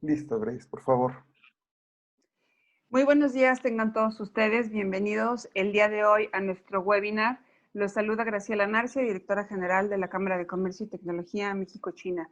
Listo, Grace, por favor. Muy buenos días, tengan todos ustedes. Bienvenidos el día de hoy a nuestro webinar. Los saluda Graciela Narcia, directora general de la Cámara de Comercio y Tecnología México-China.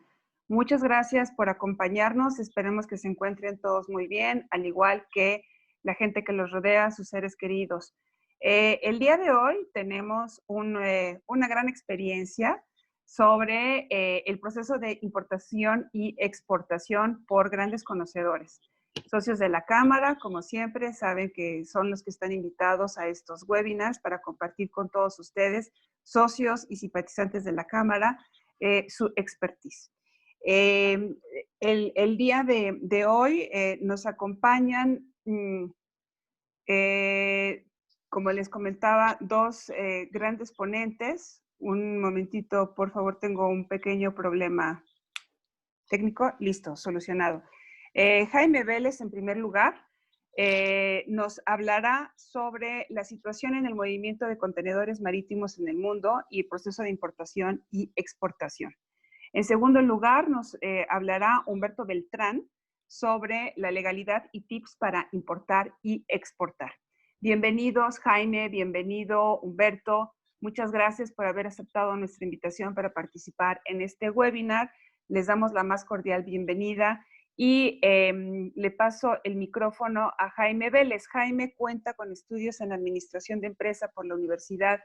Muchas gracias por acompañarnos. Esperemos que se encuentren todos muy bien, al igual que la gente que los rodea, sus seres queridos. El día de hoy tenemos una gran experiencia sobre el proceso de importación y exportación por grandes conocedores. Socios de la Cámara, como siempre, saben que son los que están invitados a estos webinars para compartir con todos ustedes, socios y simpatizantes de la Cámara, su expertise. El día de hoy nos acompañan, como les comentaba, dos grandes ponentes. Un momentito, por favor, tengo un pequeño problema técnico. Listo, solucionado. Jaime Vélez, en primer lugar, nos hablará sobre la situación en el movimiento de contenedores marítimos en el mundo y el proceso de importación y exportación. En segundo lugar, nos hablará Humberto Beltrán sobre la legalidad y tips para importar y exportar. Bienvenidos, Jaime, bienvenido, Humberto. Muchas gracias por haber aceptado nuestra invitación para participar en este webinar. Les damos la más cordial bienvenida y le paso el micrófono a Jaime Vélez. Jaime cuenta con estudios en Administración de Empresa por la Universidad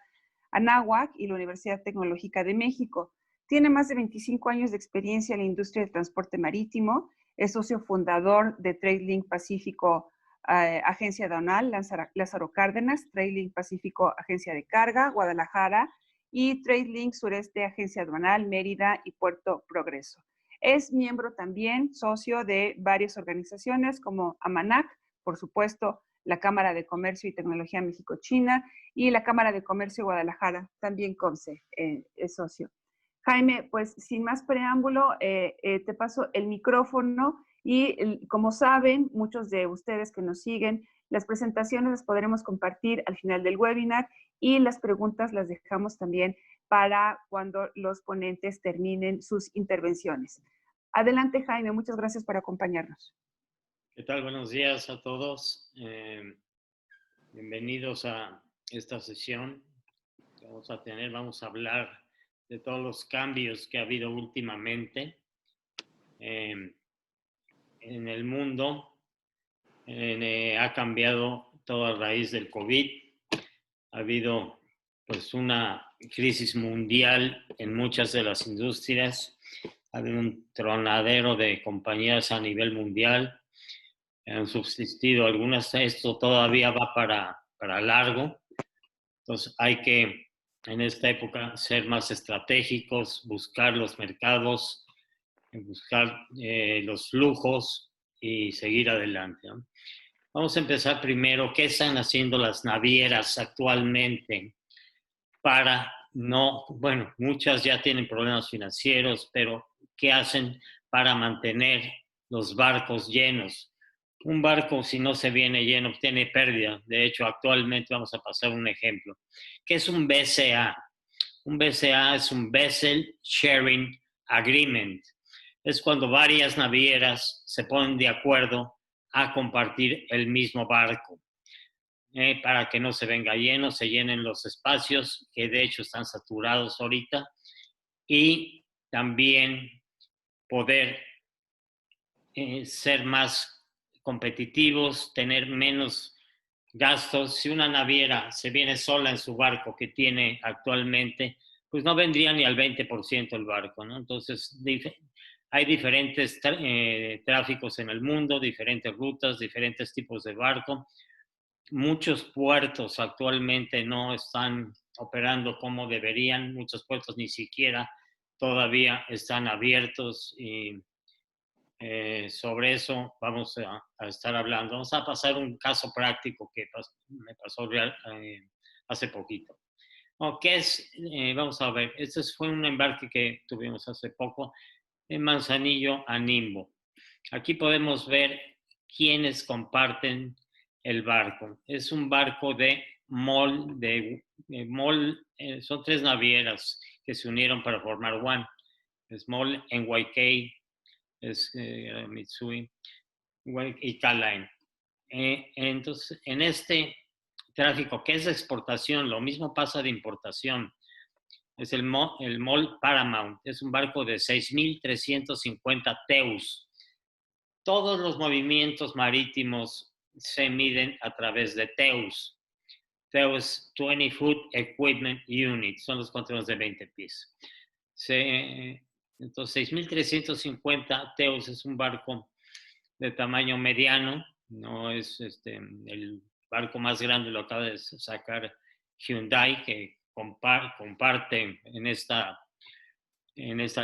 Anáhuac y la Universidad Tecnológica de México. Tiene más de 25 años de experiencia en la industria del transporte marítimo. Es socio fundador de TradeLink Pacífico, Agencia Aduanal, Lázaro Cárdenas, TradeLink Pacífico, Agencia de Carga, Guadalajara, y TradeLink Sureste, Agencia Aduanal, Mérida y Puerto Progreso. Es miembro también, socio de varias organizaciones como AMANAC, por supuesto, la Cámara de Comercio y Tecnología México-China y la Cámara de Comercio Guadalajara, también COMCE, es socio. Jaime, pues sin más preámbulo, te paso el micrófono y como saben, muchos de ustedes que nos siguen, las presentaciones las podremos compartir al final del webinar y las preguntas las dejamos también para cuando los ponentes terminen sus intervenciones. Adelante, Jaime, muchas gracias por acompañarnos. ¿Qué tal? Buenos días a todos. Bienvenidos a esta sesión que vamos a tener. Vamos a hablar de todos los cambios que ha habido últimamente en el mundo. Ha cambiado todo a raíz del COVID. Ha habido pues una crisis mundial en muchas de las industrias. Ha habido un tronadero de compañías a nivel mundial. Han subsistido algunas. Esto todavía va para largo. Entonces hay que en esta época ser más estratégicos, buscar los mercados, buscar los flujos y seguir adelante, ¿no? Vamos a empezar primero. ¿Qué están haciendo las navieras actualmente para no, bueno, muchas ya tienen problemas financieros, pero ¿qué hacen para mantener los barcos llenos? Un barco, si no se viene lleno, tiene pérdida. De hecho, actualmente vamos a pasar un ejemplo. ¿Qué es un BCA? Un BCA es un Vessel Sharing Agreement. Es cuando varias navieras se ponen de acuerdo a compartir el mismo barco. Para que no se venga lleno, se llenen los espacios, que de hecho están saturados ahorita, y también poder ser más competitivos, tener menos gastos. Si una naviera se viene sola en su barco que tiene actualmente, pues no vendría ni al 20% el barco, ¿no? Entonces, hay diferentes tráficos en el mundo, diferentes rutas, diferentes tipos de barco. Muchos puertos actualmente no están operando como deberían. Muchos puertos ni siquiera todavía están abiertos y sobre eso vamos a estar hablando. Vamos a pasar un caso práctico que me pasó hace poquito. ¿Qué es? Vamos a ver, este fue un embarque que tuvimos hace poco en Manzanillo a Nimbo. Aquí podemos ver quiénes comparten el barco. Es un barco de MOL, son 3 navieras que se unieron para formar One. Es MOL, NYK, es Mitsui y K-Line. Entonces, en este tráfico que es de exportación, lo mismo pasa de importación. Es el MOL Paramount, es un barco de 6.350 TEUs. Todos los movimientos marítimos se miden a través de TEUs. TEUs 20 Foot Equipment Unit, son los contenedores de 20 pies. Entonces, 6.350 TEUs es un barco de tamaño mediano, no es el barco más grande, lo acaba de sacar Hyundai, que comparte en esta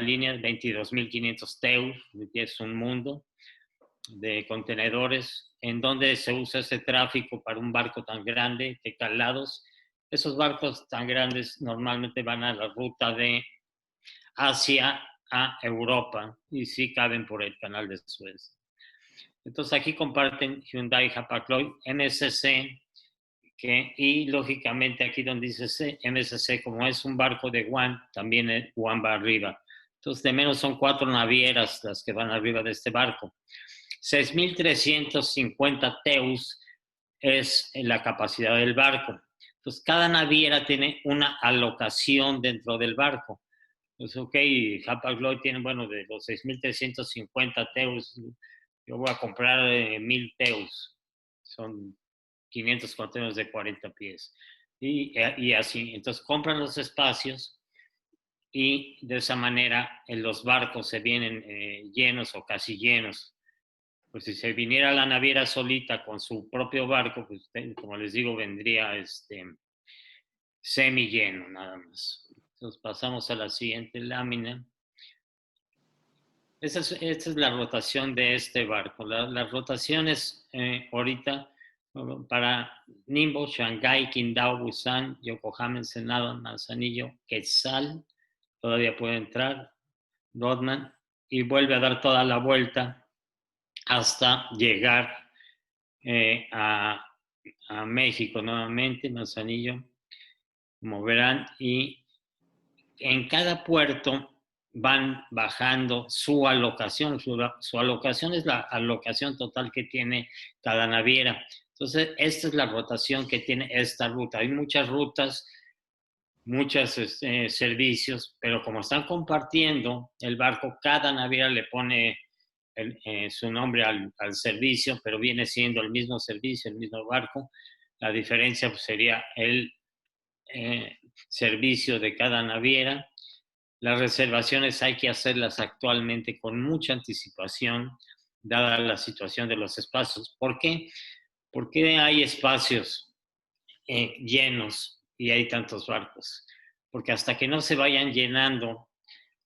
línea 22.500 TEU, que es un mundo de contenedores, en donde se usa ese tráfico para un barco tan grande, de calados. Esos barcos tan grandes normalmente van a la ruta de Asia a Europa y sí caben por el canal de Suez. Entonces aquí comparten Hyundai, Hapag-Lloyd, MSC, y lógicamente aquí donde dice MSC, como es un barco de Guam, también Guam va arriba. Entonces de menos son 4 navieras las que van arriba de este barco. 6.350 TEUs es la capacidad del barco. Entonces cada naviera tiene una alocación dentro del barco. Pues ok, Hapag-Lloyd tiene, bueno, de los 6.350 TEUs, yo voy a comprar 1.000 TEUs. Son 500 contenedores de 40 pies. Y así, entonces compran los espacios y de esa manera los barcos se vienen llenos o casi llenos. Pues si se viniera la naviera solita con su propio barco, pues como les digo, vendría semi lleno nada más. Entonces pasamos a la siguiente lámina. Esta es la rotación de este barco. Las rotaciones ahorita para Ningbo, Shanghái, Qingdao, Busan, Yokohama, Ensenada, Manzanillo, Quetzal, todavía puede entrar, Rodman, y vuelve a dar toda la vuelta hasta llegar a México nuevamente, Manzanillo, como verán, y en cada puerto van bajando su alocación. Su alocación es la alocación total que tiene cada naviera. Entonces, esta es la rotación que tiene esta ruta. Hay muchas rutas, muchos servicios, pero como están compartiendo el barco, cada naviera le pone su nombre al servicio, pero viene siendo el mismo servicio, el mismo barco. La diferencia pues, sería el servicio de cada naviera. Las reservaciones hay que hacerlas actualmente con mucha anticipación, dada la situación de los espacios. ¿Por qué? ¿Por qué hay espacios llenos y hay tantos barcos? Porque hasta que no se vayan llenando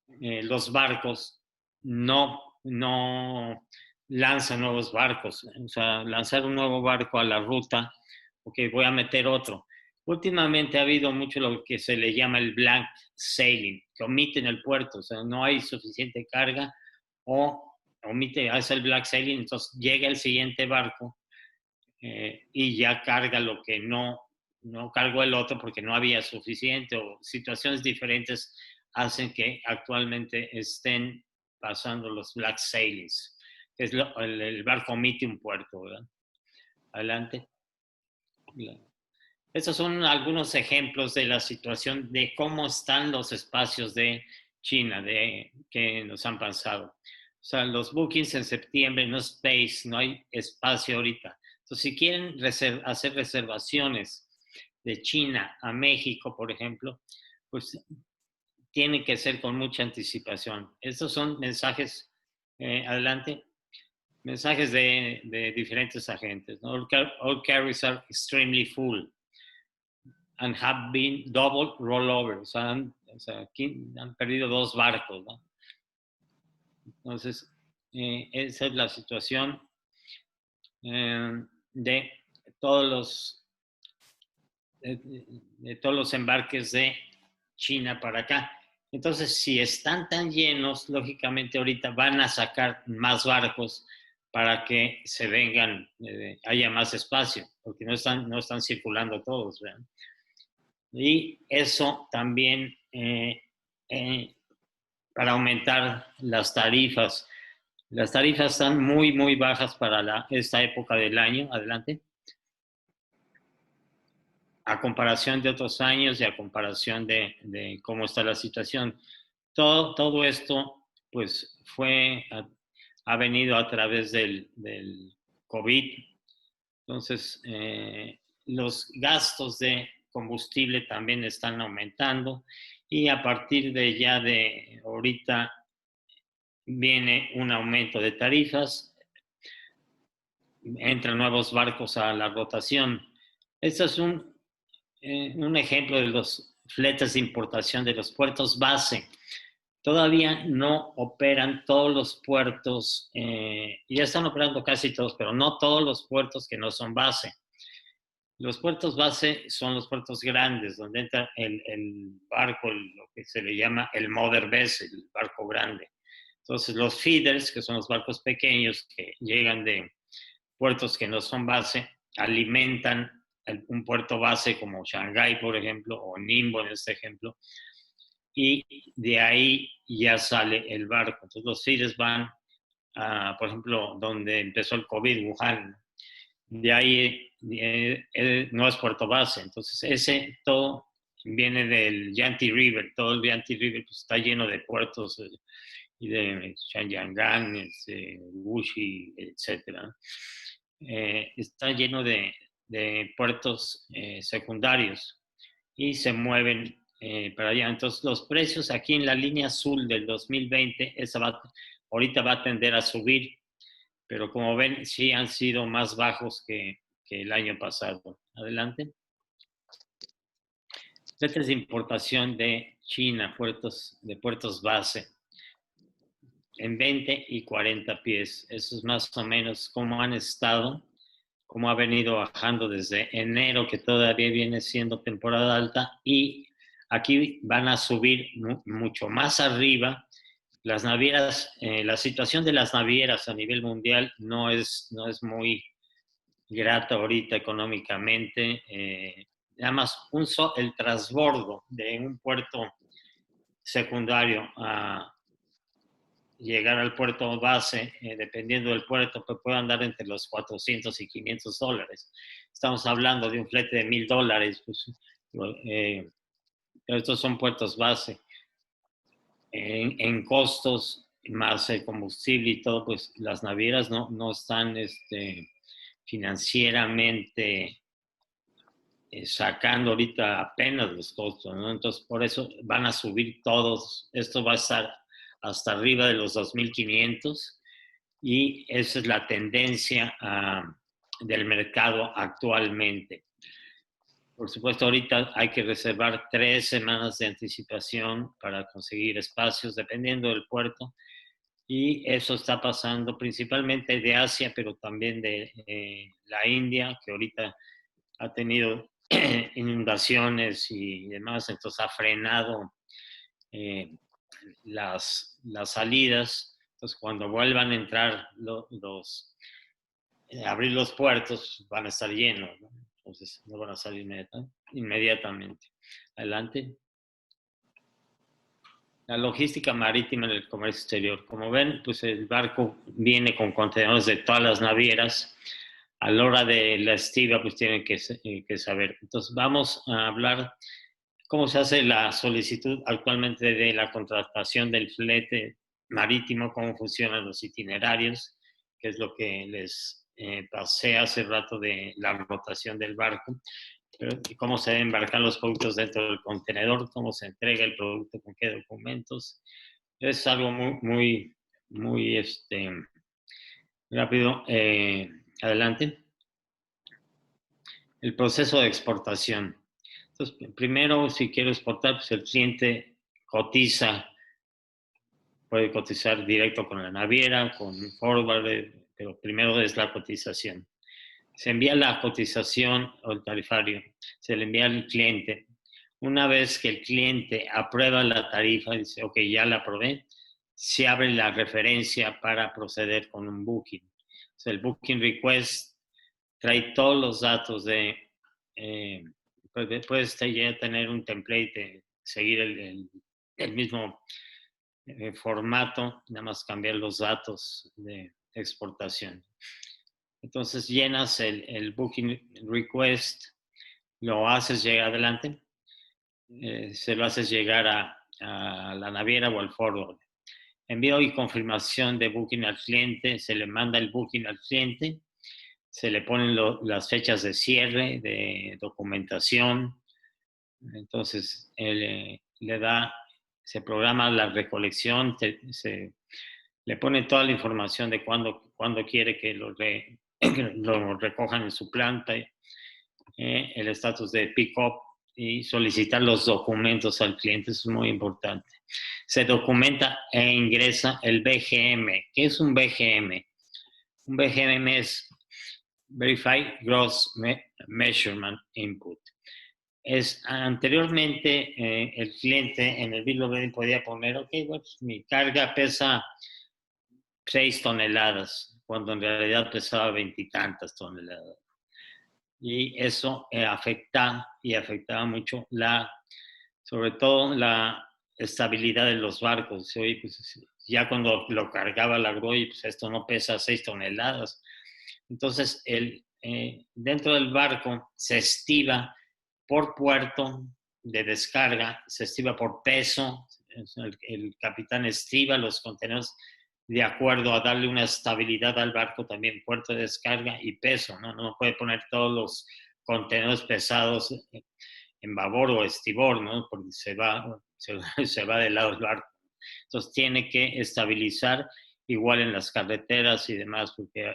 los barcos, no lanzan nuevos barcos. O sea, lanzar un nuevo barco a la ruta, ok, voy a meter otro. Últimamente ha habido mucho lo que se le llama el blank sailing, que omiten el puerto, o sea, no hay suficiente carga o hace el black sailing, entonces llega el siguiente barco y ya carga lo que no cargó el otro porque no había suficiente o situaciones diferentes hacen que actualmente estén pasando los black sailings, que es el barco omite un puerto, ¿verdad? Adelante. Estos son algunos ejemplos de la situación de cómo están los espacios de China que nos han pasado. O sea, los bookings en septiembre, no space, no hay espacio ahorita. Entonces, si quieren hacer reservaciones de China a México, por ejemplo, pues tienen que ser con mucha anticipación. Estos son mensajes, adelante, mensajes de diferentes agentes, ¿no? All carriers are extremely full and have been double rollover. O sea, han perdido 2 barcos, ¿no? Entonces, esa es la situación de todos los embarques de China para acá. Entonces, si están tan llenos, lógicamente ahorita van a sacar más barcos para que se vengan, haya más espacio, porque no están circulando todos, ¿verdad? Y eso también para aumentar las tarifas. Las tarifas están muy, muy bajas para esta época del año. Adelante. A comparación de otros años y a comparación de cómo está la situación. Todo esto, pues, ha venido a través del COVID. Entonces, los gastos de combustible también están aumentando y a partir de ya de ahorita viene un aumento de tarifas, entran nuevos barcos a la rotación. Este es un ejemplo de los fletes de importación de los puertos base. Todavía no operan todos los puertos, ya están operando casi todos, pero no todos los puertos que no son base. Los puertos base son los puertos grandes, donde entra el barco, lo que se le llama el mother vessel, el barco grande. Entonces, los feeders, que son los barcos pequeños que llegan de puertos que no son base, alimentan un puerto base como Shanghái, por ejemplo, o Ningbo en este ejemplo, y de ahí ya sale el barco. Entonces, los feeders van a, por ejemplo, donde empezó el COVID, Wuhan, de ahí no es puerto base. Entonces, ese todo viene del Yangtze River. Todo el Yangtze River pues, está lleno de puertos y de Shangyangan, Wuxi, etc. Está lleno de puertos secundarios y se mueven para allá. Entonces, los precios aquí en la línea azul del 2020, ahorita va a tender a subir, pero como ven, sí han sido más bajos que el año pasado. Adelante. Fletes de importación de China, de puertos base, en 20 y 40 pies. Eso es más o menos cómo han estado, cómo ha venido bajando desde enero, que todavía viene siendo temporada alta, y aquí van a subir mucho más arriba. Las navieras, la situación de las navieras a nivel mundial no es muy grata ahorita económicamente. Nada más el transbordo de un puerto secundario a llegar al puerto base, dependiendo del puerto, pues puede andar entre los $400 y $500. Estamos hablando de un flete de $1,000, pues, pero estos son puertos base. En costos más el combustible y todo, pues las navieras no están financieramente sacando ahorita apenas los costos, ¿no? Entonces, por eso van a subir todos. Esto va a estar hasta arriba de los 2,500 y esa es la tendencia del mercado actualmente. Por supuesto, ahorita hay que reservar 3 semanas de anticipación para conseguir espacios, dependiendo del puerto. Y eso está pasando principalmente de Asia, pero también de la India, que ahorita ha tenido inundaciones y demás, entonces ha frenado las salidas. Entonces, cuando vuelvan a entrar abrir los puertos, van a estar llenos, ¿no? Entonces, no van a salir inmediatamente. Adelante. La logística marítima en el comercio exterior. Como ven, pues el barco viene con contenedores de todas las navieras. A la hora de la estiva, pues tienen que saber. Entonces, vamos a hablar cómo se hace la solicitud actualmente de la contratación del flete marítimo, cómo funcionan los itinerarios, que es lo que les pasé hace rato de la rotación del barco, pero cómo se embarcan los productos dentro del contenedor, cómo se entrega el producto, con qué documentos. Es algo muy rápido. Adelante. El proceso de exportación. Entonces, primero, si quiero exportar, pues el cliente puede cotizar directo con la naviera, con un forwarder, pero primero es la cotización. Se envía la cotización o el tarifario, se le envía al cliente. Una vez que el cliente aprueba la tarifa, dice, ok, ya la aprobé, se abre la referencia para proceder con un booking. O sea, el booking request trae todos los datos puedes ya tener un template, seguir el mismo formato, nada más cambiar los datos de exportación. Entonces llenas el booking request, lo haces llegar adelante, se lo haces llegar a la naviera o al forward. Envío y confirmación de booking al cliente, se le manda el booking al cliente, se le ponen las fechas de cierre, de documentación, entonces se programa la recolección, se le pone toda la información de cuándo quiere que lo recojan en su planta, el estatus de pick-up y solicitar los documentos al cliente, eso es muy importante. Se documenta e ingresa el BGM. ¿Qué es un BGM? Un BGM es Verified Gross Measurement Input. Anteriormente el cliente en el bill of lading podía poner, ok, bueno, pues mi carga pesa 6 toneladas, cuando en realidad pesaba 20 y tantas toneladas. Y eso afectaba mucho sobre todo la estabilidad de los barcos. Oye, pues, ya cuando lo cargaba la grúa, pues esto no pesa 6 toneladas. Entonces, dentro del barco se estima por puerto de descarga, se estima por peso, el capitán estima los contenedores de acuerdo a darle una estabilidad al barco, también puerto de descarga y peso, ¿no? No puede poner todos los contenedores pesados en babor o estibor, ¿no? Porque se va del lado del barco. Entonces tiene que estabilizar igual en las carreteras y demás, porque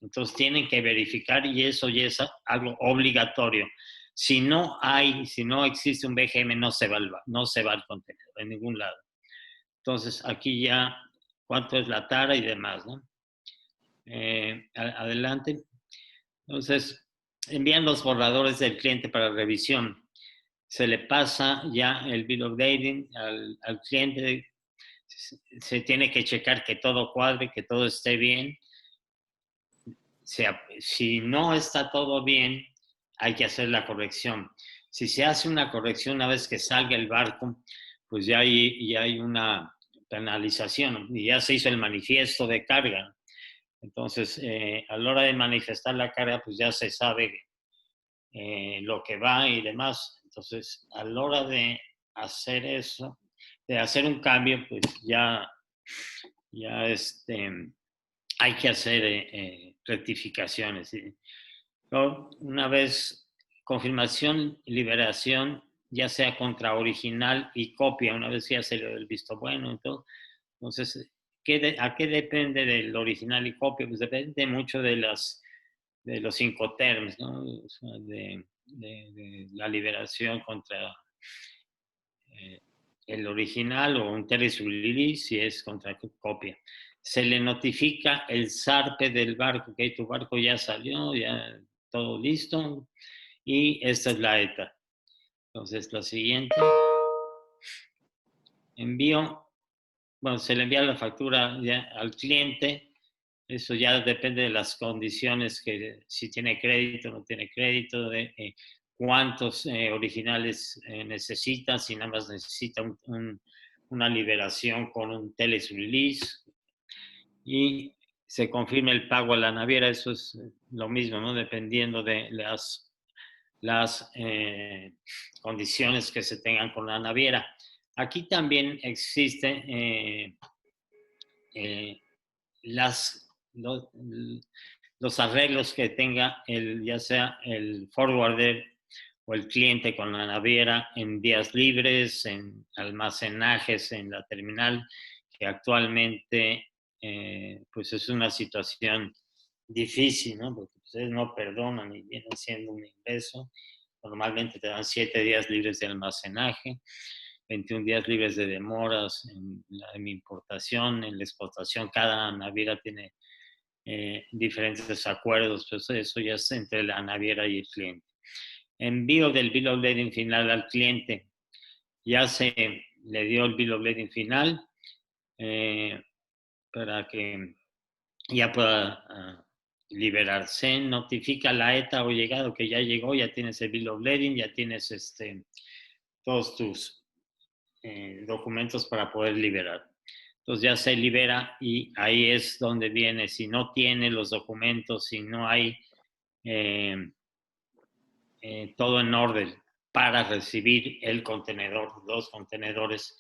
entonces tienen que verificar y eso ya es algo obligatorio. Si no existe un BGM, no se va el contenedor en ningún lado. Entonces aquí ya cuánto es la tara y demás, ¿no? Adelante. Entonces, envían los borradores del cliente para revisión. Se le pasa ya el bill of lading al cliente. Se tiene que checar que todo cuadre, que todo esté bien. Si no está todo bien, hay que hacer la corrección. Si se hace una corrección una vez que salga el barco, pues ya hay una penalización y ya se hizo el manifiesto de carga. Entonces, a la hora de manifestar la carga, pues ya se sabe lo que va y demás. Entonces, a la hora de hacer eso, de hacer un cambio, pues ya hay que hacer rectificaciones. ¿Sí? Una vez confirmación, liberación, ya sea contra original y copia, una vez ya se le dio el visto bueno, entonces ¿a qué depende del original y copia? Pues depende mucho de los Incoterms, ¿no? O sea, de la liberación contra el original o un telesublili si es contra copia. Se le notifica el zarpe del barco, que tu barco ya salió, ya todo listo, y esta es la ETA. Entonces, la siguiente, se le envía la factura ya al cliente, eso ya depende de las condiciones, que si tiene crédito o no tiene crédito, de cuántos originales necesita, si nada más necesita una liberación con un telesubliliz, y se confirma el pago a la naviera. Eso es lo mismo, ¿no? Dependiendo de las condiciones que se tengan con la naviera. Aquí también existe los arreglos que tenga ya sea el forwarder o el cliente con la naviera en días libres, en almacenajes en la terminal, que actualmente pues es una situación difícil, ¿no? Porque ustedes no perdonan y vienen siendo un ingreso. Normalmente te dan 7 días libres de almacenaje, 21 días libres de demoras en la importación, en la exportación. Cada naviera tiene diferentes acuerdos, pues eso ya es entre la naviera y el cliente. Envío del bill of lading final al cliente. Ya se le dio el bill of lading final para que ya pueda liberarse. Notifica la ETA o llegado que ya llegó, ya tienes el bill of lading, ya tienes todos tus documentos para poder liberar. Entonces ya se libera y ahí es donde viene, si no tiene los documentos, si no hay todo en orden para recibir el contenedor, los contenedores,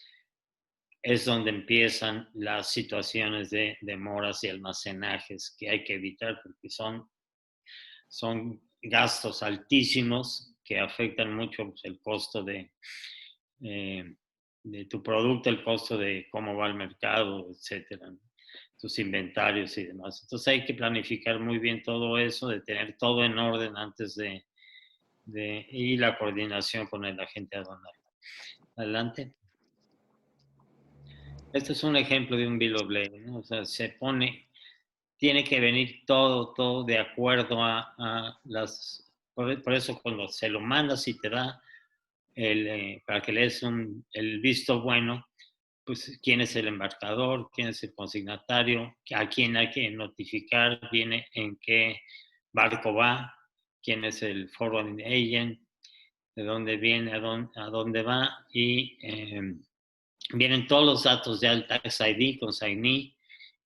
es donde empiezan las situaciones de demoras y almacenajes que hay que evitar porque son gastos altísimos que afectan mucho pues, el costo de tu producto, el costo de cómo va el mercado, etcétera, tus inventarios y demás. Entonces hay que planificar muy bien todo eso, de tener todo en orden antes y la coordinación con el agente aduanal. Adelante. Este es un ejemplo de un bill of lading, ¿no? O sea, tiene que venir todo de acuerdo a las... Por eso cuando se lo mandas y te da para que le des el visto bueno, pues quién es el embarcador, quién es el consignatario, a quién hay que notificar, viene en qué barco va, quién es el forwarding agent, de dónde viene, a dónde va y vienen todos los datos ya el Tax ID, consignee,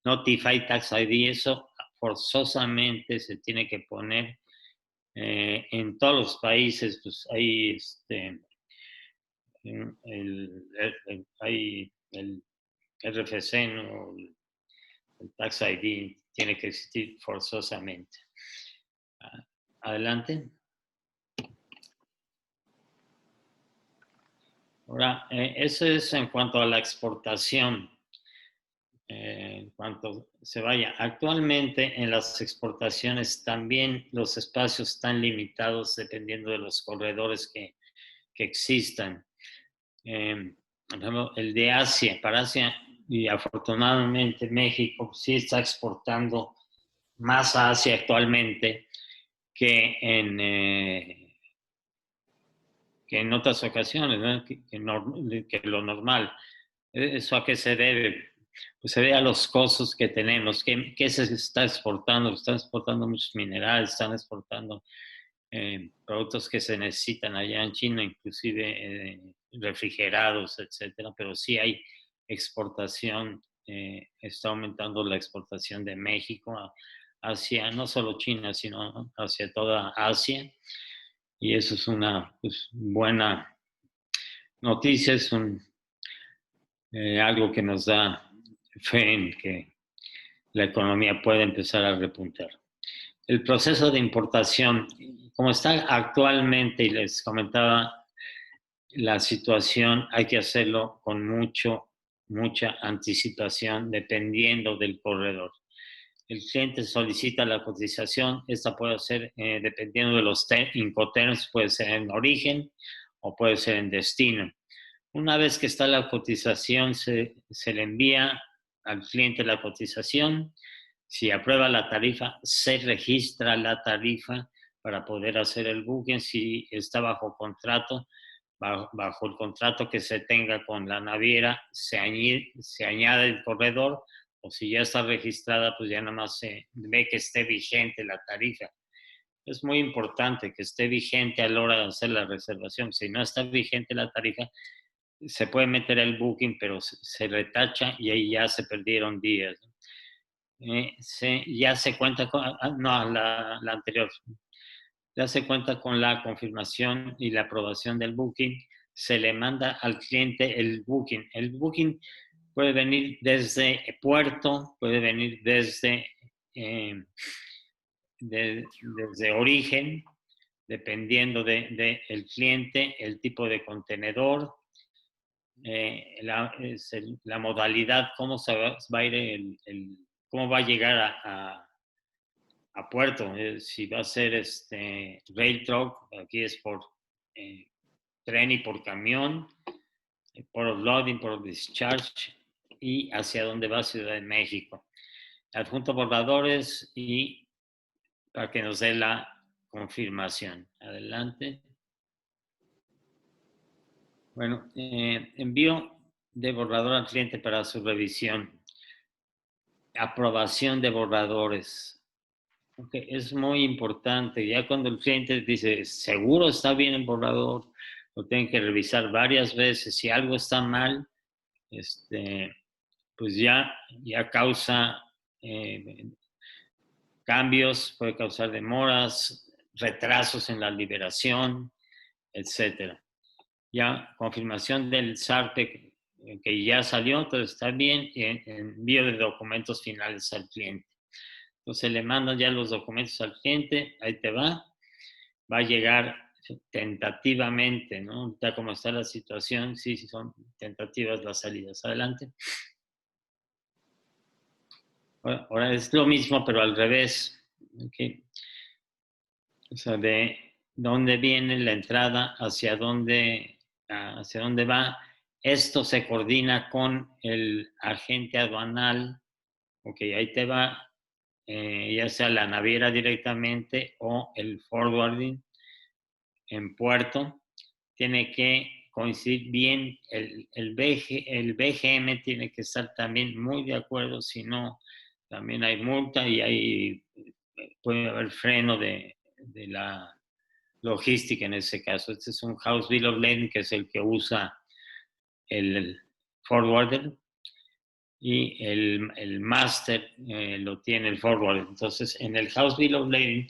Notify Tax ID, eso forzosamente se tiene que poner en todos los países, pues hay hay el RFC, ¿no? El Tax ID tiene que existir forzosamente. Adelante. Ahora, eso es en cuanto a la exportación. En cuanto se vaya. Actualmente en las exportaciones también los espacios están limitados dependiendo de los corredores que existan. Por ejemplo, el de Asia, para Asia, y afortunadamente México sí está exportando más a Asia actualmente que en otras ocasiones, ¿no? que lo normal. ¿Eso a qué se debe? Pues se debe a los costos que tenemos. ¿Qué se está exportando? Están exportando muchos minerales, están exportando productos que se necesitan allá en China, inclusive refrigerados, etcétera. Pero sí hay exportación, está aumentando la exportación de México hacia no solo China, sino hacia toda Asia. Y eso es una pues, buena noticia, es algo que nos da fe en que la economía puede empezar a repuntar. El proceso de importación, como está actualmente, y les comentaba, la situación hay que hacerlo con mucha anticipación dependiendo del corredor. El cliente solicita la cotización, esta puede ser dependiendo de los Incoterms, puede ser en origen o puede ser en destino. Una vez que está la cotización, se le envía al cliente la cotización. Si aprueba la tarifa, se registra la tarifa para poder hacer el booking. Si está bajo contrato, bajo el contrato que se tenga con la naviera, se añade el corredor, o si ya está registrada, pues ya nada más se ve que esté vigente la tarifa. Es muy importante que esté vigente a la hora de hacer la reservación. Si no está vigente la tarifa, se puede meter el booking, pero se retacha y ahí ya se perdieron días. Ya se cuenta con, no, la anterior, ya se cuenta con la confirmación y la aprobación del booking, se le manda al cliente el booking. El booking puede venir desde puerto, puede venir desde origen, dependiendo del cliente, el tipo de contenedor, la modalidad, cómo se va a ir cómo va a llegar a puerto. Si va a ser rail truck, aquí es por tren y por camión, por offloading, por discharge y hacia dónde va Ciudad de México. Adjunto borradores y para que nos dé la confirmación. Adelante. Bueno, envío de borrador al cliente para su revisión. Aprobación de borradores. Okay, es muy importante. Ya cuando el cliente dice, seguro está bien el borrador, lo tienen que revisar varias veces. Si algo está mal, pues ya causa cambios, puede causar demoras, retrasos en la liberación, etcétera. Ya confirmación del SARPE que ya salió, todo está bien, y envío de documentos finales al cliente. Entonces le mandan ya los documentos al cliente, ahí te va a llegar tentativamente, ¿no? Ya como está la situación, sí son tentativas las salidas. Adelante. Ahora es lo mismo, pero al revés. ¿Okay? O sea, de dónde viene la entrada, hacia dónde va. Esto se coordina con el agente aduanal. Ok, ahí te va, ya sea la naviera directamente o el forwarding en puerto. Tiene que coincidir bien, el BGM tiene que estar también muy de acuerdo, si no, también hay multa y puede haber freno de la logística en ese caso. Este es un House Bill of Lading, que es el que usa el forwarder, y el master lo tiene el forwarder. Entonces, en el House Bill of Lading,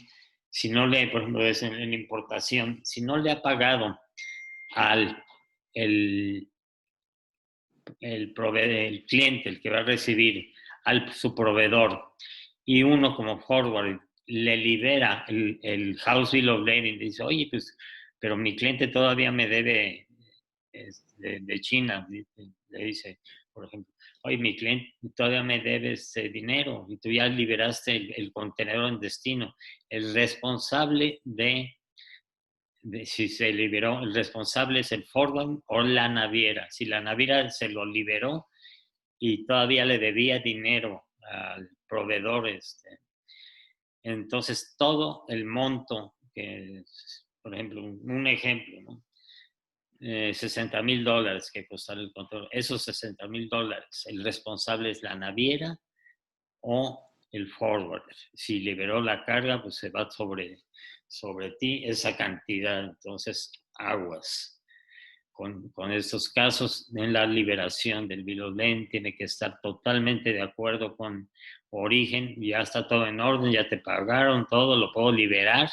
si no le, por ejemplo, es en importación, si no le ha pagado al el cliente, el que va a recibir, su proveedor, y uno como forward le libera el House Bill of Lading, dice, oye, pues, pero mi cliente todavía me debe de China, le dice, por ejemplo, oye, mi cliente todavía me debe ese dinero y tú ya liberaste el contenedor en destino. El responsable de si se liberó, el responsable es el forward o la naviera. Si la naviera se lo liberó y todavía le debía dinero al proveedor, entonces todo el monto, que es, por ejemplo, un ejemplo, ¿no? $60,000 que costó el control, esos $60,000, el responsable es la naviera o el forwarder. Si liberó la carga, pues se va sobre ti esa cantidad. Entonces, aguas. Con estos casos, en la liberación del bill of lading tiene que estar totalmente de acuerdo con origen. Ya está todo en orden, ya te pagaron todo, lo puedo liberar.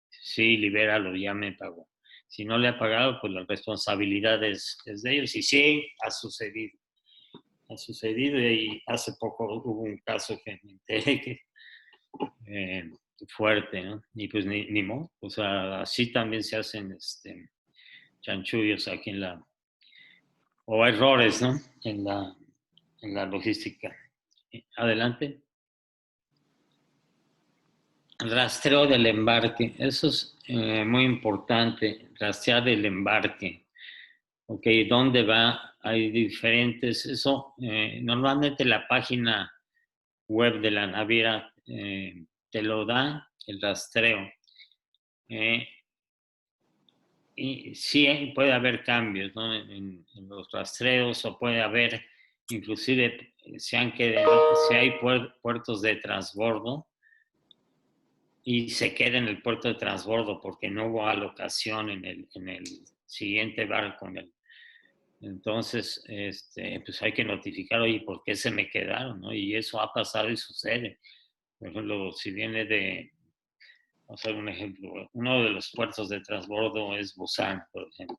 Sí, libéralo, ya me pagó. Si no le ha pagado, pues la responsabilidad es de ellos. Y sí, ha sucedido. Ha sucedido, y hace poco hubo un caso que me enteré que fuerte, ¿no? Y pues ni modo. O sea, así también se hacen chanchullos aquí o errores, ¿no? En la logística. Adelante. Rastreo del embarque. Eso es muy importante, rastrear el embarque. Ok, ¿dónde va? Hay diferentes. Eso, normalmente la página web de la naviera te lo da el rastreo. Y sí puede haber cambios, ¿no? en los rastreos, o puede haber, inclusive, si hay puertos de transbordo y se queda en el puerto de transbordo porque no hubo alocación en el siguiente barco. Entonces, pues hay que notificar, oye, ¿por qué se me quedaron? ¿No? Y eso ha pasado y sucede. Por ejemplo, si viene vamos a dar un ejemplo, uno de los puertos de transbordo es Busan, por ejemplo.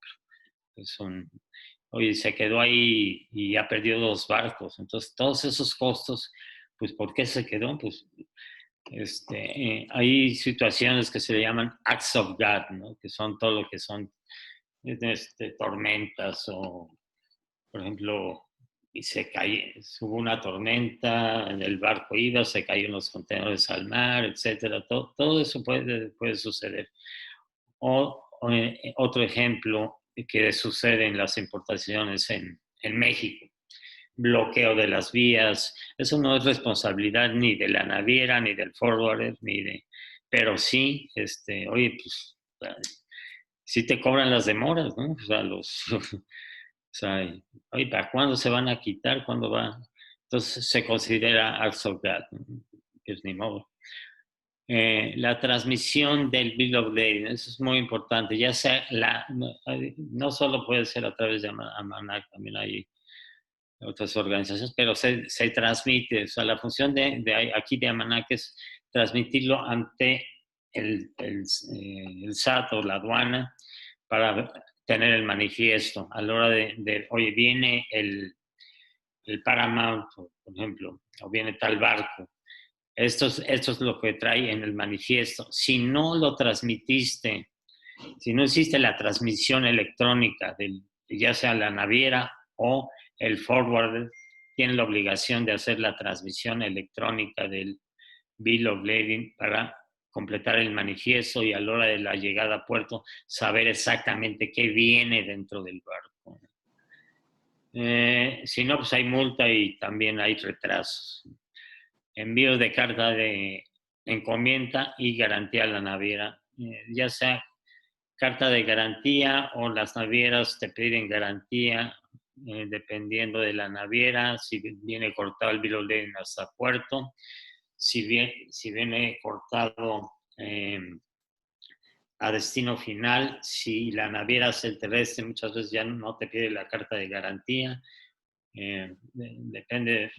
Oye, se quedó ahí y ya perdió 2 barcos. Entonces, todos esos costos, pues, ¿por qué se quedó? Pues, hay situaciones que se le llaman acts of God, ¿no? Que son todo lo que son tormentas, o, por ejemplo, hubo una tormenta, el barco iba, se cayeron los contenedores al mar, etcétera. Todo eso puede suceder. O otro ejemplo que sucede en las importaciones en México, bloqueo de las vías. Eso no es responsabilidad ni de la naviera, ni del forwarder, pero sí, oye, pues, sí te cobran las demoras, ¿no? O sea, o sea, oye, ¿para cuándo se van a quitar? ¿Cuándo va? Entonces se considera acts of God, ¿no? Pues ni modo. La transmisión del Bill of Lading, eso es muy importante. Ya sea no solo puede ser a través de AMANAC, también hay otras organizaciones, pero se transmite. O sea, la función aquí de AMANAC es transmitirlo ante el SAT o la aduana para tener el manifiesto. A la hora oye, viene el Paramount, por ejemplo, o viene tal barco. Esto es lo que trae en el manifiesto. Si no lo transmitiste, si no hiciste la transmisión electrónica, ya sea la naviera o el forwarder, tiene la obligación de hacer la transmisión electrónica del Bill of Lading para completar el manifiesto y a la hora de la llegada a puerto saber exactamente qué viene dentro del barco. Si no, pues hay multa y también hay retrasos. Envío de carta de encomienda y garantía a la naviera, ya sea carta de garantía o las navieras te piden garantía dependiendo de la naviera, si viene cortado el bill of lading hasta puerto, si viene cortado a destino final, si la naviera es el terrestre, muchas veces ya no te pide la carta de garantía, depende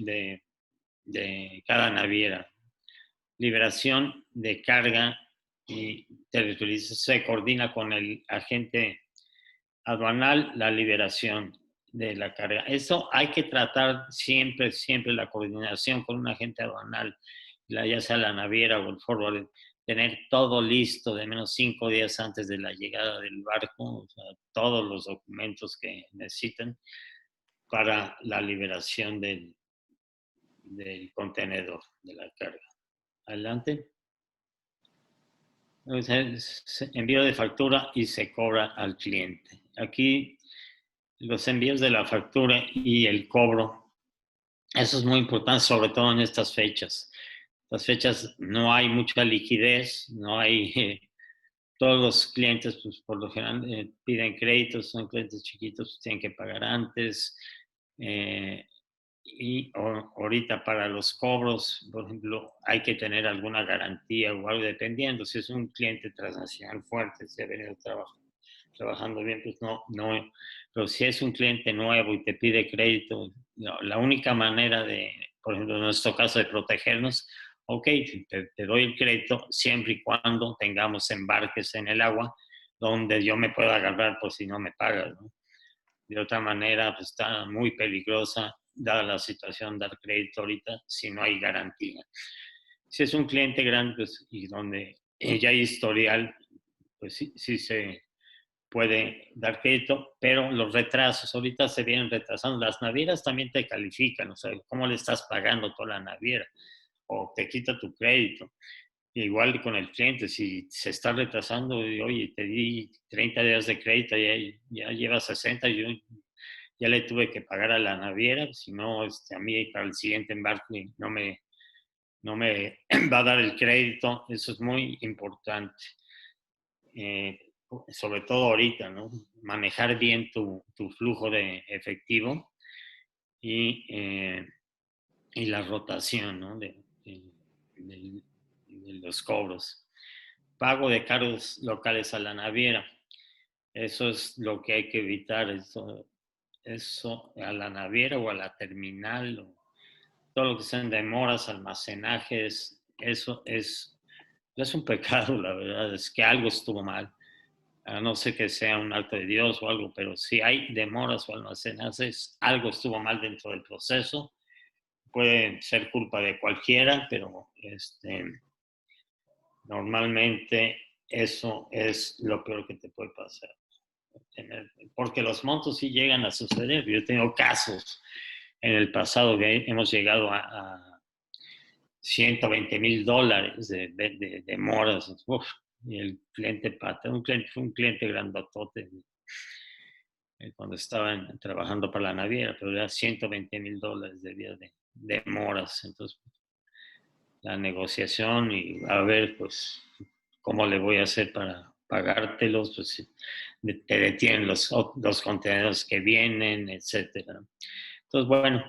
de cada naviera. Liberación de carga y se coordina con el agente aduanal la liberación de la carga. Eso hay que tratar siempre la coordinación con un agente aduanal, ya sea la naviera o el forward, tener todo listo de menos 5 días antes de la llegada del barco, o sea, todos los documentos que necesiten para la liberación del contenedor de la carga. Adelante. Envío de factura y se cobra al cliente. Aquí los envíos de la factura y el cobro, eso es muy importante, sobre todo en estas fechas. Las fechas no hay mucha liquidez, no hay, todos los clientes pues, por lo general piden créditos, son clientes chiquitos, pues, tienen que pagar antes. Y ahorita para los cobros, por ejemplo, hay que tener alguna garantía o algo dependiendo. Si es un cliente transnacional fuerte, se ha venido trabajando bien, pues no. Pero si es un cliente nuevo y te pide crédito, la única manera de, por ejemplo, en nuestro caso, de protegernos, ok, te doy el crédito siempre y cuando tengamos embarques en el agua donde yo me pueda agarrar por si no me pagas, ¿no? De otra manera, pues está muy peligrosa, dada la situación, dar crédito ahorita si no hay garantía. Si es un cliente grande pues, y donde ya hay historial, pues sí se puede dar crédito, pero los retrasos ahorita se vienen retrasando. Las navieras también te califican, o sea, cómo le estás pagando toda la naviera o te quita tu crédito. Igual con el cliente, si se está retrasando, y, oye, te di 30 días de crédito, ya lleva 60, yo ya le tuve que pagar a la naviera, si no, a mí para el siguiente embarque no me va a dar el crédito, eso es muy importante. Sobre todo ahorita, ¿no? Manejar bien tu flujo de efectivo y la rotación, ¿no? de los cobros. Pago de cargos locales a la naviera. Eso es lo que hay que evitar. Eso a la naviera o a la terminal, o todo lo que sean demoras, almacenajes, eso es un pecado, la verdad. Es que algo estuvo mal. A no ser que sea un acto de Dios o algo, pero si hay demoras o almacenajes, algo estuvo mal dentro del proceso. Puede ser culpa de cualquiera, pero normalmente eso es lo peor que te puede pasar. Porque los montos sí llegan a suceder. Yo tengo casos en el pasado que hemos llegado a $120,000 de moras. Uf, y el cliente fue un cliente grandotote cuando estaban trabajando para la naviera, pero era $120,000 de moras. Entonces, la negociación y a ver, pues, cómo le voy a hacer para pagártelos, pues te detienen los contenedores que vienen, etcétera. Entonces, bueno,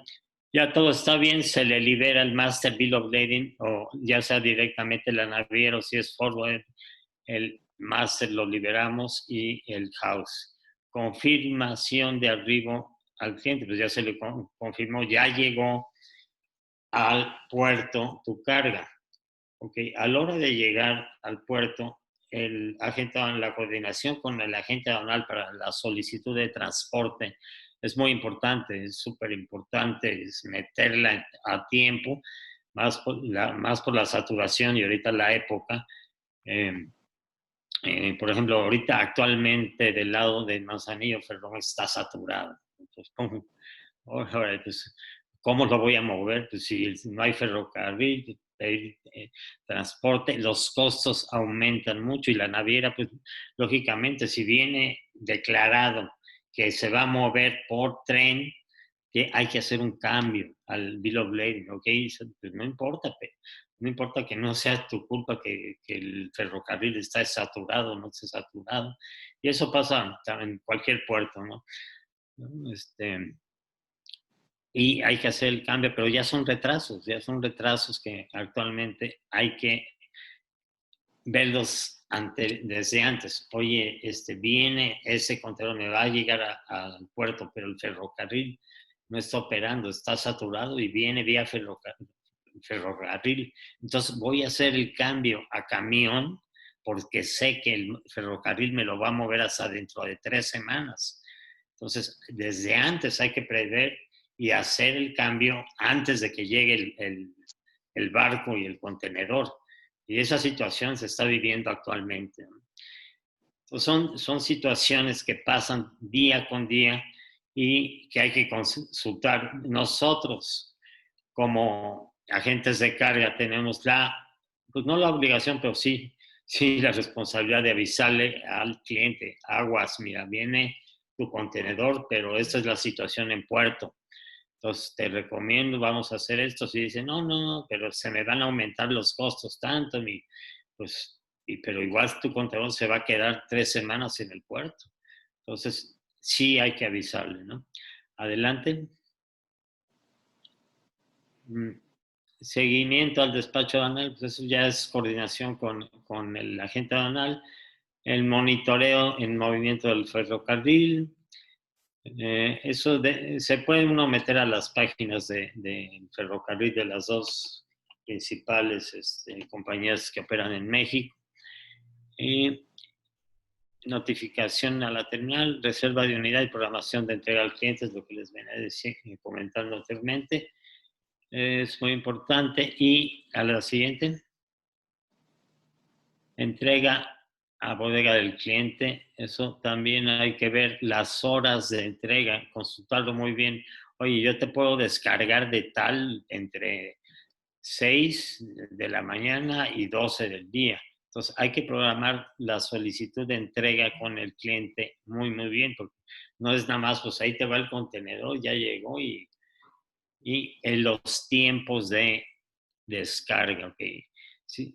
Ya todo está bien, se le libera el Master Bill of Lading, o ya sea directamente la naviera o si es forward, el Master lo liberamos y el House. Confirmación de arribo al cliente, pues ya se le confirmó, ya llegó al puerto tu carga. Okay. A la hora de llegar al puerto, el agente, la coordinación con el agente aduanal para la solicitud de transporte es muy importante, es súper importante, es meterla a tiempo, más por la saturación y ahorita la época. Por ejemplo, ahorita actualmente del lado de Manzanillo, Ferrón está saturado. Entonces, pues, ¿cómo lo voy a mover? Pues si no hay ferrocarril, transporte, los costos aumentan mucho y la naviera, pues lógicamente, si viene declarado que se va a mover por tren, que hay que hacer un cambio al Bill of Lading, ¿ok? Pues no importa, no importa que no sea tu culpa que el ferrocarril está saturado o no esté saturado. Y eso pasa en cualquier puerto, ¿no? Y hay que hacer el cambio, pero ya son retrasos que actualmente hay que verlos desde antes. Oye, viene ese contenedor, me va a llegar al puerto, pero el ferrocarril no está operando, está saturado y viene vía ferrocarril. Entonces voy a hacer el cambio a camión porque sé que el ferrocarril me lo va a mover hasta dentro de 3 semanas. Entonces, desde antes hay que prever y hacer el cambio antes de que llegue el barco y el contenedor. Y esa situación se está viviendo actualmente. Entonces son situaciones que pasan día con día y que hay que consultar. Nosotros, como agentes de carga, tenemos pues no la obligación, pero sí la responsabilidad de avisarle al cliente, aguas, mira, viene tu contenedor, pero esta es la situación en puerto. Entonces, te recomiendo, vamos a hacer esto. Si dicen, no, pero se me van a aumentar los costos tanto, pues, pero igual tu contenedor se va a quedar 3 semanas en el puerto. Entonces, sí hay que avisarle, ¿no? Adelante. Seguimiento al despacho aduanal, pues eso ya es coordinación con el agente aduanal. El monitoreo en movimiento del ferrocarril. Eso se puede uno meter a las páginas de ferrocarril de las dos principales compañías que operan en México. Notificación a la terminal, reserva de unidad y programación de entrega al cliente, es lo que les venía comentando anteriormente. Es muy importante. Y a la siguiente, entrega a bodega del cliente. Eso también hay que ver las horas de entrega, consultarlo muy bien. Oye, yo te puedo descargar de tal entre 6 de la mañana y 12 del día. Entonces hay que programar la solicitud de entrega con el cliente muy, muy bien, porque no es nada más, pues ahí te va el contenedor, ya llegó y en los tiempos de descarga, ¿ok? Sí,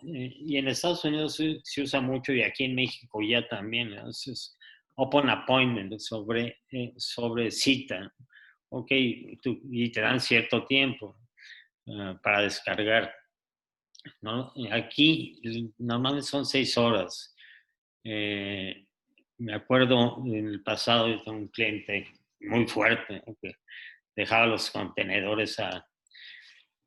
y en Estados Unidos se usa mucho y aquí en México ya también, ¿no? Entonces, open appointment, sobre cita, ¿ok? Y te dan cierto tiempo para descargar, ¿no? Aquí normalmente son 6 horas. Me acuerdo en el pasado de un cliente muy fuerte, ¿no? Que dejaba los contenedores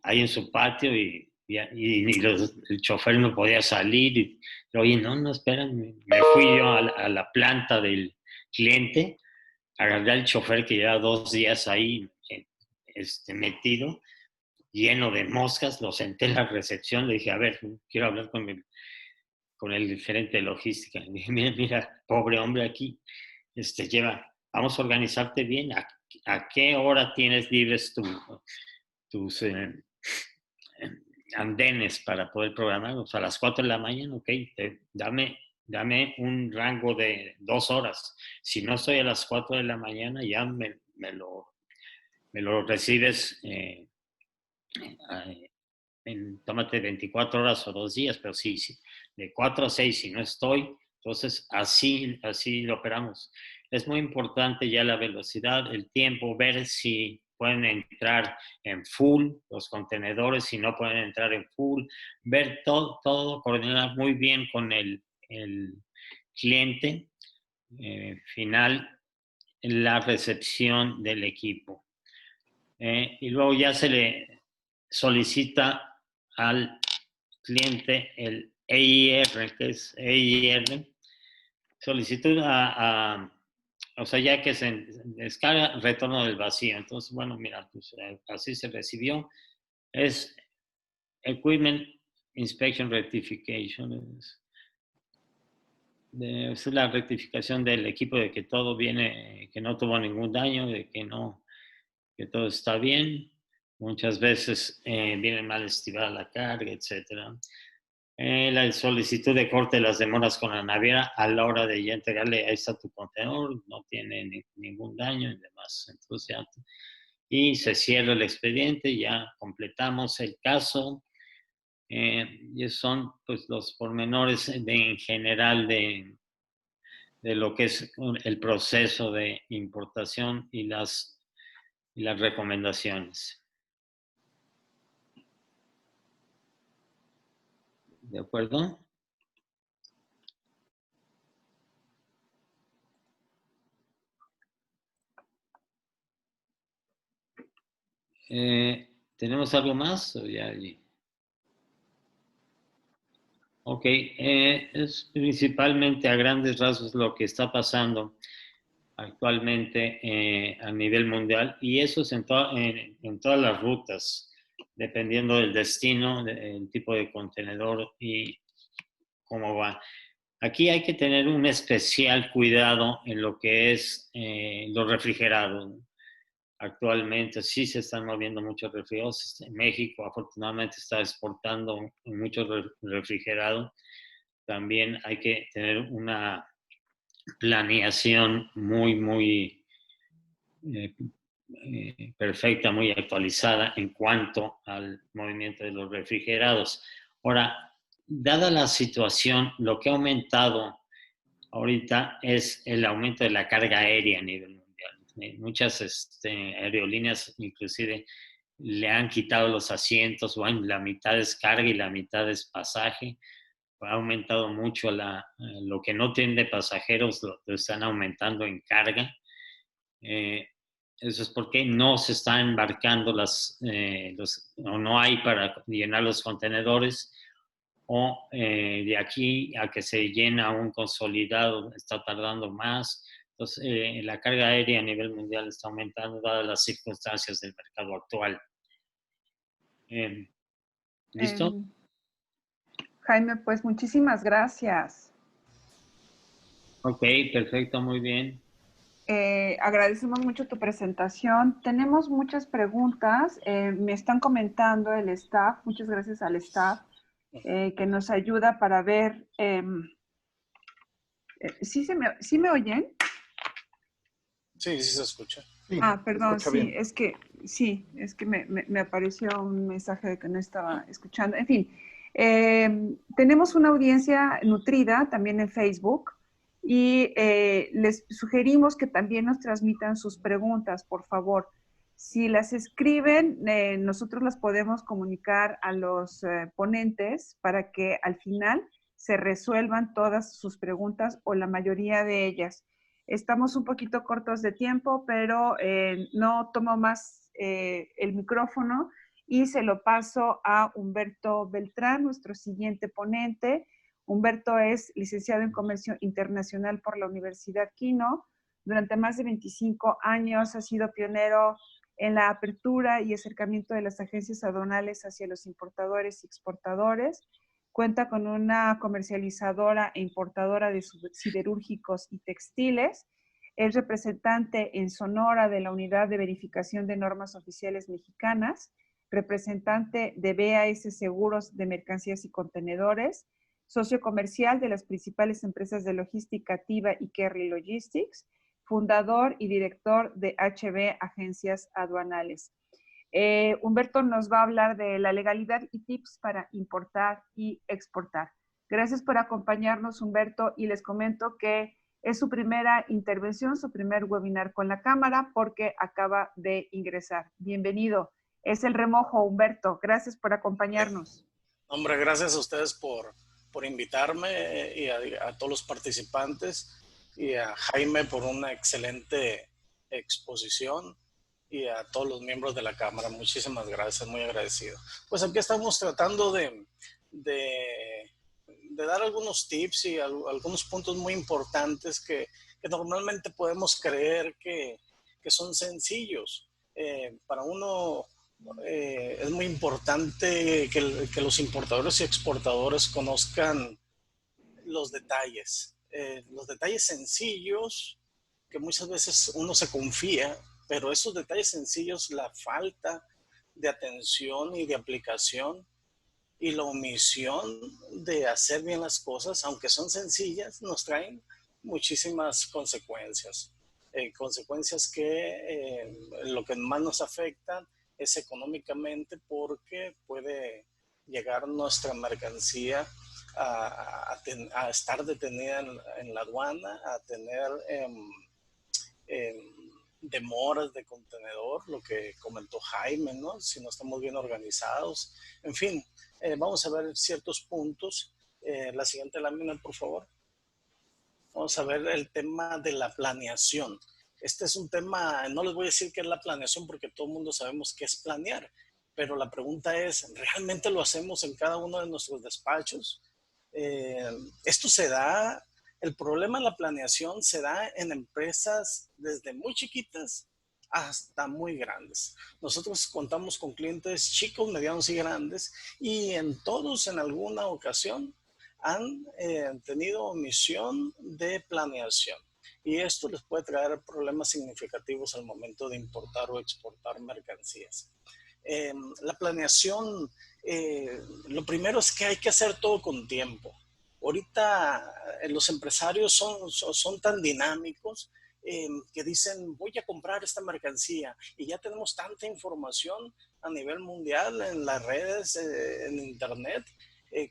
ahí en su patio y el chofer no podía salir. Y oye, no, esperen, me fui yo a la planta del cliente, agarré al chofer que lleva 2 días ahí metido, lleno de moscas, lo senté en la recepción, le dije, a ver, quiero hablar con el gerente de logística. Le dije, mira, pobre hombre aquí, vamos a organizarte bien, ¿a qué hora tienes libres tus andenes para poder programarlos? A las 4 de la mañana, ok, dame un rango de 2 horas. Si no estoy a las 4 de la mañana, ya me lo recibes, tómate 24 horas o 2 días, pero sí, de 4 a 6, si no estoy, entonces así lo operamos. Es muy importante ya la velocidad, el tiempo, ver si pueden entrar en full los contenedores, si no pueden entrar en full, ver todo, coordinar muy bien con el cliente final la recepción del equipo. Y luego ya se le solicita al cliente el EIR, que es EIR, solicitud o sea, ya que se descarga, retorno del vacío. Entonces, bueno, mira, pues así se recibió. Es Equipment Inspection Rectification. Es la rectificación del equipo de que todo viene, que no tuvo ningún daño, de que todo está bien. Muchas veces viene mal estimada la carga, etc. La solicitud de corte de las demoras con la naviera a la hora de ya entregarle, ahí está tu contenedor, no tiene ningún daño y demás. Entonces ya, y se cierra el expediente, ya completamos el caso. Y esos son pues los pormenores en general de lo que es el proceso de importación y las recomendaciones. ¿De acuerdo? ¿Tenemos algo más? ¿O ya allí? Ok, es principalmente a grandes rasgos lo que está pasando actualmente a nivel mundial y eso es en todas las rutas, dependiendo del destino, el tipo de contenedor y cómo va. Aquí hay que tener un especial cuidado en lo que es los refrigerados. Actualmente sí se están moviendo muchos refrigerados. México afortunadamente está exportando muchos refrigerados. También hay que tener una planeación muy perfecta, muy actualizada en cuanto al movimiento de los refrigerados. Ahora, dada la situación, lo que ha aumentado ahorita es el aumento de la carga aérea a nivel mundial. Muchas aerolíneas inclusive le han quitado los asientos, bueno, la mitad es carga y la mitad es pasaje. Ha aumentado mucho lo que no tiene pasajeros, lo están aumentando en carga. Eso es porque no se están embarcando o no hay para llenar los contenedores, o de aquí a que se llena un consolidado está tardando más. Entonces, la carga aérea a nivel mundial está aumentando dadas las circunstancias del mercado actual. ¿Listo? Jaime, pues muchísimas gracias. Ok, perfecto, muy bien. Agradecemos mucho tu presentación. Tenemos muchas preguntas. Me están comentando el staff, muchas gracias al staff, que nos ayuda para ver. ¿Sí me oyen? Sí, sí se escucha. Sí, Perdón, escucha sí, bien. es que me apareció un mensaje de que no estaba escuchando. En fin, tenemos una audiencia nutrida también en Facebook y les sugerimos que también nos transmitan sus preguntas, por favor. Si las escriben, nosotros las podemos comunicar a los ponentes para que al final se resuelvan todas sus preguntas o la mayoría de ellas. Estamos un poquito cortos de tiempo, pero no tomo más el micrófono y se lo paso a Humberto Beltrán, nuestro siguiente ponente. Humberto es licenciado en Comercio Internacional por la Universidad Quino. Durante más de 25 años ha sido pionero en la apertura y acercamiento de las agencias aduanales hacia los importadores y exportadores. Cuenta con una comercializadora e importadora de siderúrgicos y textiles. Es representante en Sonora de la Unidad de Verificación de Normas Oficiales Mexicanas, representante de BAS Seguros de Mercancías y Contenedores, socio comercial de las principales empresas de logística Tiva y Kerry Logistics, fundador y director de HB Agencias Aduanales. Humberto nos va a hablar de la legalidad y tips para importar y exportar. Gracias por acompañarnos, Humberto, y les comento que Es su primera intervención, su primer webinar con la cámara porque acaba de ingresar. Bienvenido. Es el remojo, Humberto. Gracias por acompañarnos. Hombre, gracias a ustedes por invitarme y a todos los participantes y a Jaime por una excelente exposición y a todos los miembros de la Cámara. Muchísimas gracias, muy agradecido. Pues aquí estamos tratando de dar algunos tips y algunos puntos muy importantes que normalmente podemos creer que son sencillos. Para uno es muy importante que los importadores y exportadores conozcan los detalles sencillos que muchas veces uno se confía, pero esos detalles sencillos, la falta de atención y de aplicación y la omisión de hacer bien las cosas, aunque son sencillas, nos traen muchísimas consecuencias. Consecuencias que lo que más nos afectan es económicamente, porque puede llegar nuestra mercancía a estar detenida en la aduana, a tener demoras de contenedor, lo que comentó Jaime, ¿no? Si no estamos bien organizados. En fin, vamos a ver ciertos puntos. La siguiente lámina, por favor. Vamos a ver el tema de la planeación. Este es un tema, no les voy a decir qué es la planeación porque todo el mundo sabemos qué es planear, pero la pregunta es, ¿realmente lo hacemos en cada uno de nuestros despachos? Esto se da, el problema de la planeación se da en empresas desde muy chiquitas hasta muy grandes. Nosotros contamos con clientes chicos, medianos y grandes, y en todos en alguna ocasión han tenido omisión de planeación. Y esto les puede traer problemas significativos al momento de importar o exportar mercancías. La planeación, lo primero es que hay que hacer todo con tiempo. Ahorita los empresarios son tan dinámicos que dicen, voy a comprar esta mercancía, y ya tenemos tanta información a nivel mundial en las redes, en internet,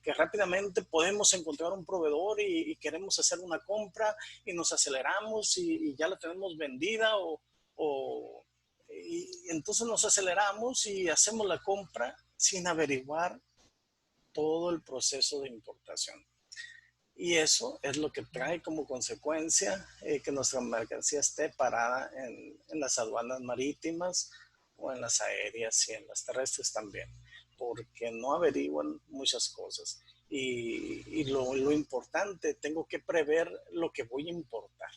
que rápidamente podemos encontrar un proveedor y queremos hacer una compra y nos aceleramos y ya la tenemos vendida y entonces nos aceleramos y hacemos la compra sin averiguar todo el proceso de importación. Y eso es lo que trae como consecuencia que nuestra mercancía esté parada en las aduanas marítimas o en las aéreas y en las terrestres también, porque no averiguan muchas cosas. Y lo importante, tengo que prever lo que voy a importar.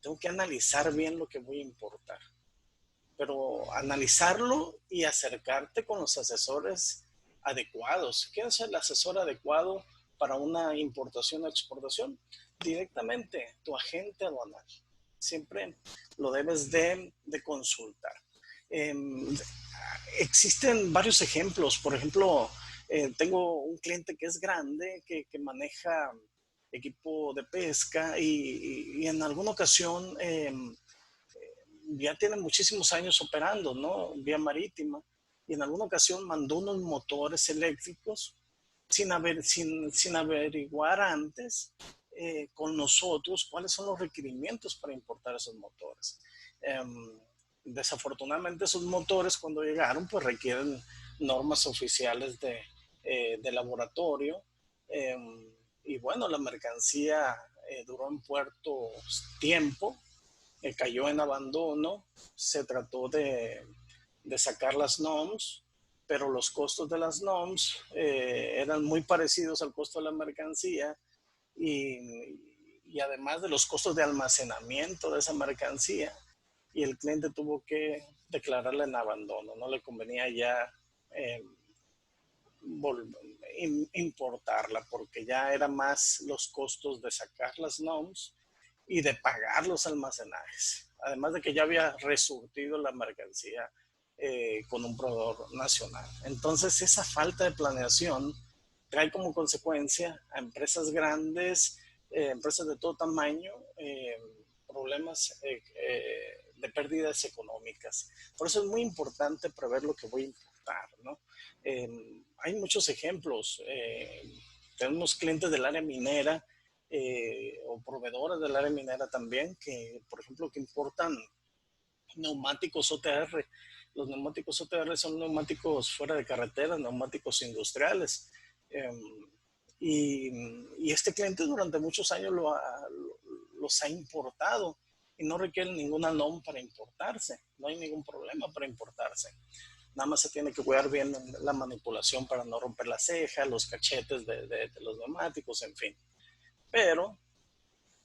Tengo que analizar bien lo que voy a importar. Pero analizarlo y acercarte con los asesores adecuados. ¿Quién es el asesor adecuado para una importación o exportación? Directamente tu agente aduanal. Siempre lo debes de consultar. Existen varios ejemplos. Por ejemplo, tengo un cliente que es grande, que maneja equipo de pesca y en alguna ocasión ya tiene muchísimos años operando, ¿no? Vía marítima, y en alguna ocasión mandó unos motores eléctricos sin averiguar antes con nosotros cuáles son los requerimientos para importar esos motores. Desafortunadamente esos motores, cuando llegaron, pues requieren normas oficiales de laboratorio, y bueno, la mercancía duró en puerto tiempo, cayó en abandono. Se trató de sacar las NOMS, pero los costos de las NOMS eran muy parecidos al costo de la mercancía, y además de los costos de almacenamiento de esa mercancía, y el cliente tuvo que declararla en abandono. No le convenía ya importarla, porque ya era más los costos de sacar las NOMS y de pagar los almacenajes, además de que ya había resurtido la mercancía con un proveedor nacional. Entonces esa falta de planeación trae como consecuencia a empresas grandes, empresas de todo tamaño, problemas de pérdidas económicas. Por eso es muy importante prever lo que voy a importar, ¿no? Hay muchos ejemplos. Tenemos clientes del área minera o proveedores del área minera también, que por ejemplo que importan neumáticos OTR. Los neumáticos OTR son neumáticos fuera de carretera, neumáticos industriales. Y este cliente durante muchos años los ha importado y no requiere ninguna NOM para importarse. No hay ningún problema para importarse. Nada más se tiene que cuidar bien la manipulación para no romper la ceja, los cachetes de los neumáticos, en fin. Pero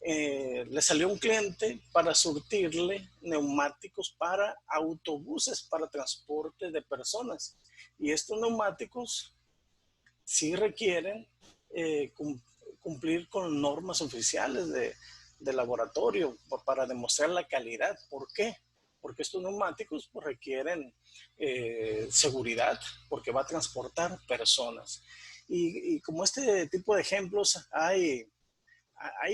le salió un cliente para surtirle neumáticos para autobuses, para transporte de personas. Y estos neumáticos sí requieren cumplir con normas oficiales de laboratorio para demostrar la calidad. ¿Por qué? Porque estos neumáticos pues, requieren seguridad, porque va a transportar personas. Y como este tipo de ejemplos hay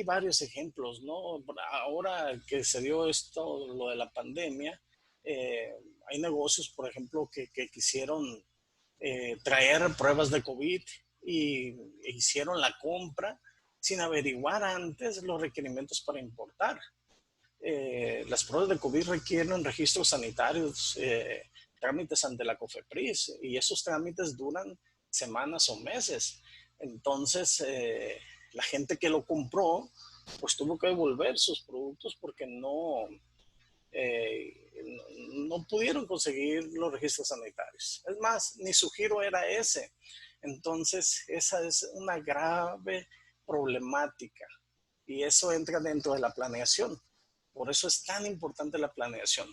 varios ejemplos, ¿no? Ahora que se dio esto, lo de la pandemia, hay negocios, por ejemplo, que quisieron traer pruebas de COVID y hicieron la compra sin averiguar antes los requerimientos para importar. Las pruebas de COVID requieren registros sanitarios, trámites ante la COFEPRIS, y esos trámites duran semanas o meses. Entonces, la gente que lo compró, pues tuvo que devolver sus productos porque no pudieron conseguir los registros sanitarios. Es más, ni su giro era ese. Entonces, esa es una grave problemática y eso entra dentro de la planeación. Por eso es tan importante la planeación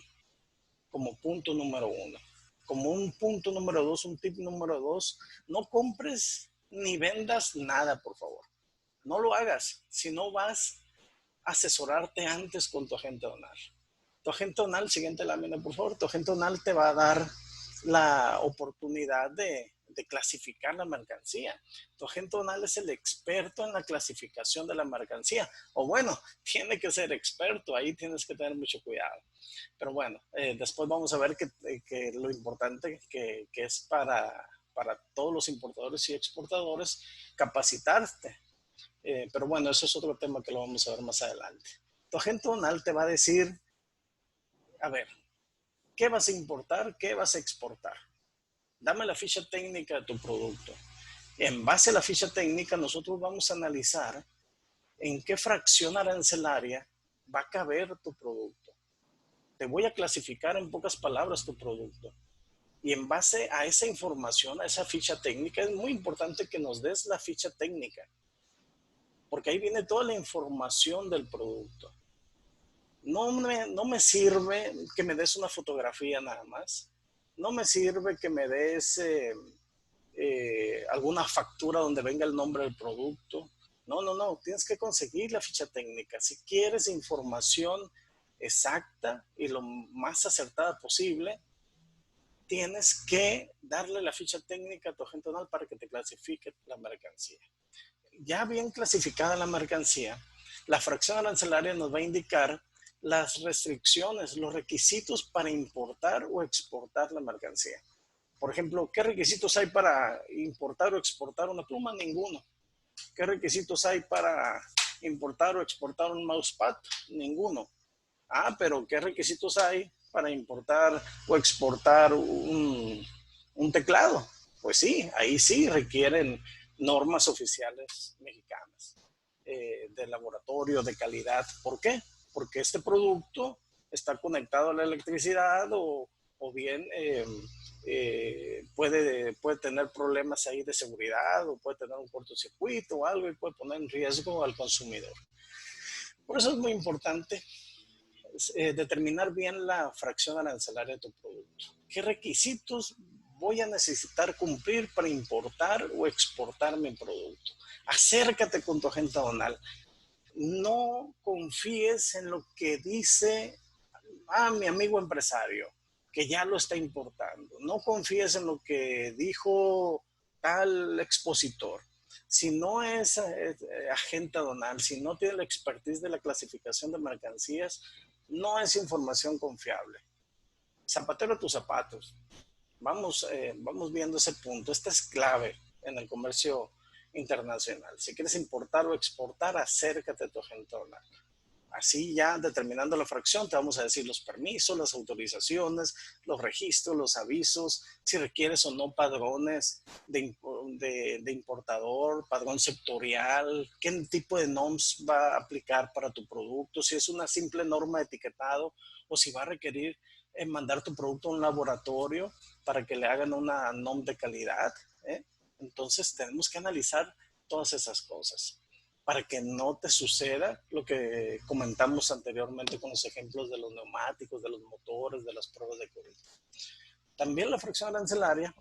como punto número 1. Como un punto número 2, un tip número 2, no compres ni vendas nada, por favor. No lo hagas si no vas a asesorarte antes con tu agente donal. Tu agente donal, siguiente lámina, por favor, tu agente donal te va a dar la oportunidad de clasificar la mercancía. Tu agente donal es el experto en la clasificación de la mercancía. O bueno, tiene que ser experto, ahí tienes que tener mucho cuidado. Pero bueno, después vamos a ver que lo importante que es para todos los importadores y exportadores capacitarte. Pero bueno, eso es otro tema que lo vamos a ver más adelante. Tu agente donal te va a decir, a ver, ¿qué vas a importar? ¿Qué vas a exportar? Dame la ficha técnica de tu producto. En base a la ficha técnica, nosotros vamos a analizar en qué fracción arancelaria va a caber tu producto. Te voy a clasificar en pocas palabras tu producto. Y en base a esa información, a esa ficha técnica, es muy importante que nos des la ficha técnica. Porque ahí viene toda la información del producto. No me sirve que me des una fotografía nada más. No me sirve que me des alguna factura donde venga el nombre del producto. No. Tienes que conseguir la ficha técnica. Si quieres información exacta y lo más acertada posible, tienes que darle la ficha técnica a tu agente donal para que te clasifique la mercancía. Ya bien clasificada la mercancía, la fracción arancelaria nos va a indicar las restricciones, los requisitos para importar o exportar la mercancía. Por ejemplo, ¿qué requisitos hay para importar o exportar una pluma? Ninguno. ¿Qué requisitos hay para importar o exportar un mousepad? Ninguno. Pero ¿qué requisitos hay para importar o exportar un teclado? Pues sí, ahí sí requieren normas oficiales mexicanas de laboratorio, de calidad. ¿Por qué? Porque este producto está conectado a la electricidad o bien puede tener problemas ahí de seguridad o puede tener un cortocircuito o algo y puede poner en riesgo al consumidor. Por eso es muy importante determinar bien la fracción arancelaria de tu producto. ¿Qué requisitos voy a necesitar cumplir para importar o exportar mi producto? Acércate con tu agente donal. No confíes en lo que dice mi amigo empresario, que ya lo está importando. No confíes en lo que dijo tal expositor. Si no es agente donal, si no tiene la expertise de la clasificación de mercancías, no es información confiable. Zapatero a tus zapatos. Vamos viendo ese punto. Este es clave en el comercio internacional. Si quieres importar o exportar, acércate a tu agente aduanal. Así ya determinando la fracción, te vamos a decir los permisos, las autorizaciones, los registros, los avisos, si requieres o no padrones de importador, padrón sectorial, qué tipo de NOMS va a aplicar para tu producto, si es una simple norma de etiquetado o si va a requerir mandar tu producto a un laboratorio para que le hagan una NOM de calidad. Entonces tenemos que analizar todas esas cosas para que no te suceda lo que comentamos anteriormente con los ejemplos de los neumáticos, de los motores, de las pruebas de COVID. También la fracción arancelaria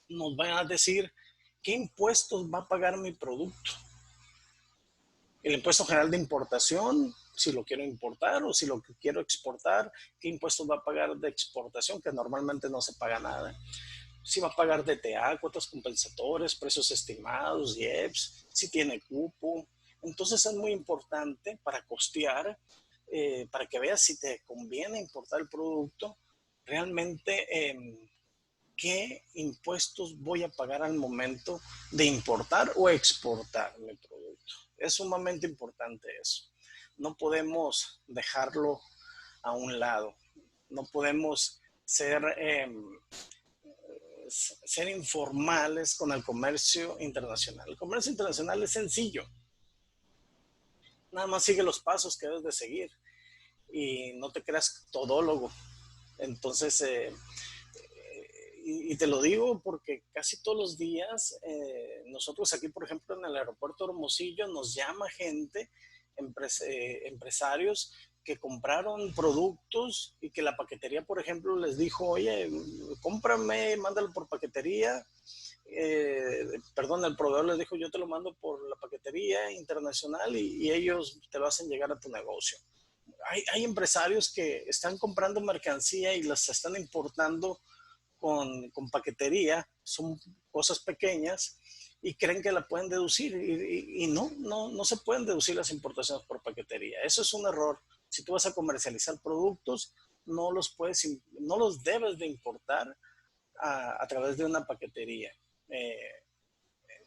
nos va a decir qué impuestos va a pagar mi producto. El impuesto general de importación, si lo quiero importar o si lo quiero exportar, qué impuestos va a pagar de exportación, que normalmente no se paga nada. Si va a pagar DTA, cuotas compensatorias, precios estimados, IEPS, si tiene cupo. Entonces es muy importante para costear, para que veas si te conviene importar el producto, realmente qué impuestos voy a pagar al momento de importar o exportar mi producto. Es sumamente importante eso. No podemos dejarlo a un lado. No podemos ser informales con el comercio internacional. El comercio internacional es sencillo. Nada más sigue los pasos que debes de seguir y no te creas todólogo. Entonces, y te lo digo porque casi todos los días, nosotros aquí, por ejemplo, en el aeropuerto de Hermosillo, nos llama gente, empresarios que compraron productos y que la paquetería, por ejemplo, les dijo, oye, cómprame, mándalo por paquetería. Perdón, el proveedor les dijo, yo te lo mando por la paquetería internacional y ellos te lo hacen llegar a tu negocio. Hay empresarios que están comprando mercancía y las están importando con paquetería, son cosas pequeñas y creen que la pueden deducir y no se pueden deducir las importaciones por paquetería. Eso es un error. Si tú vas a comercializar productos, no los debes de importar a través de una paquetería.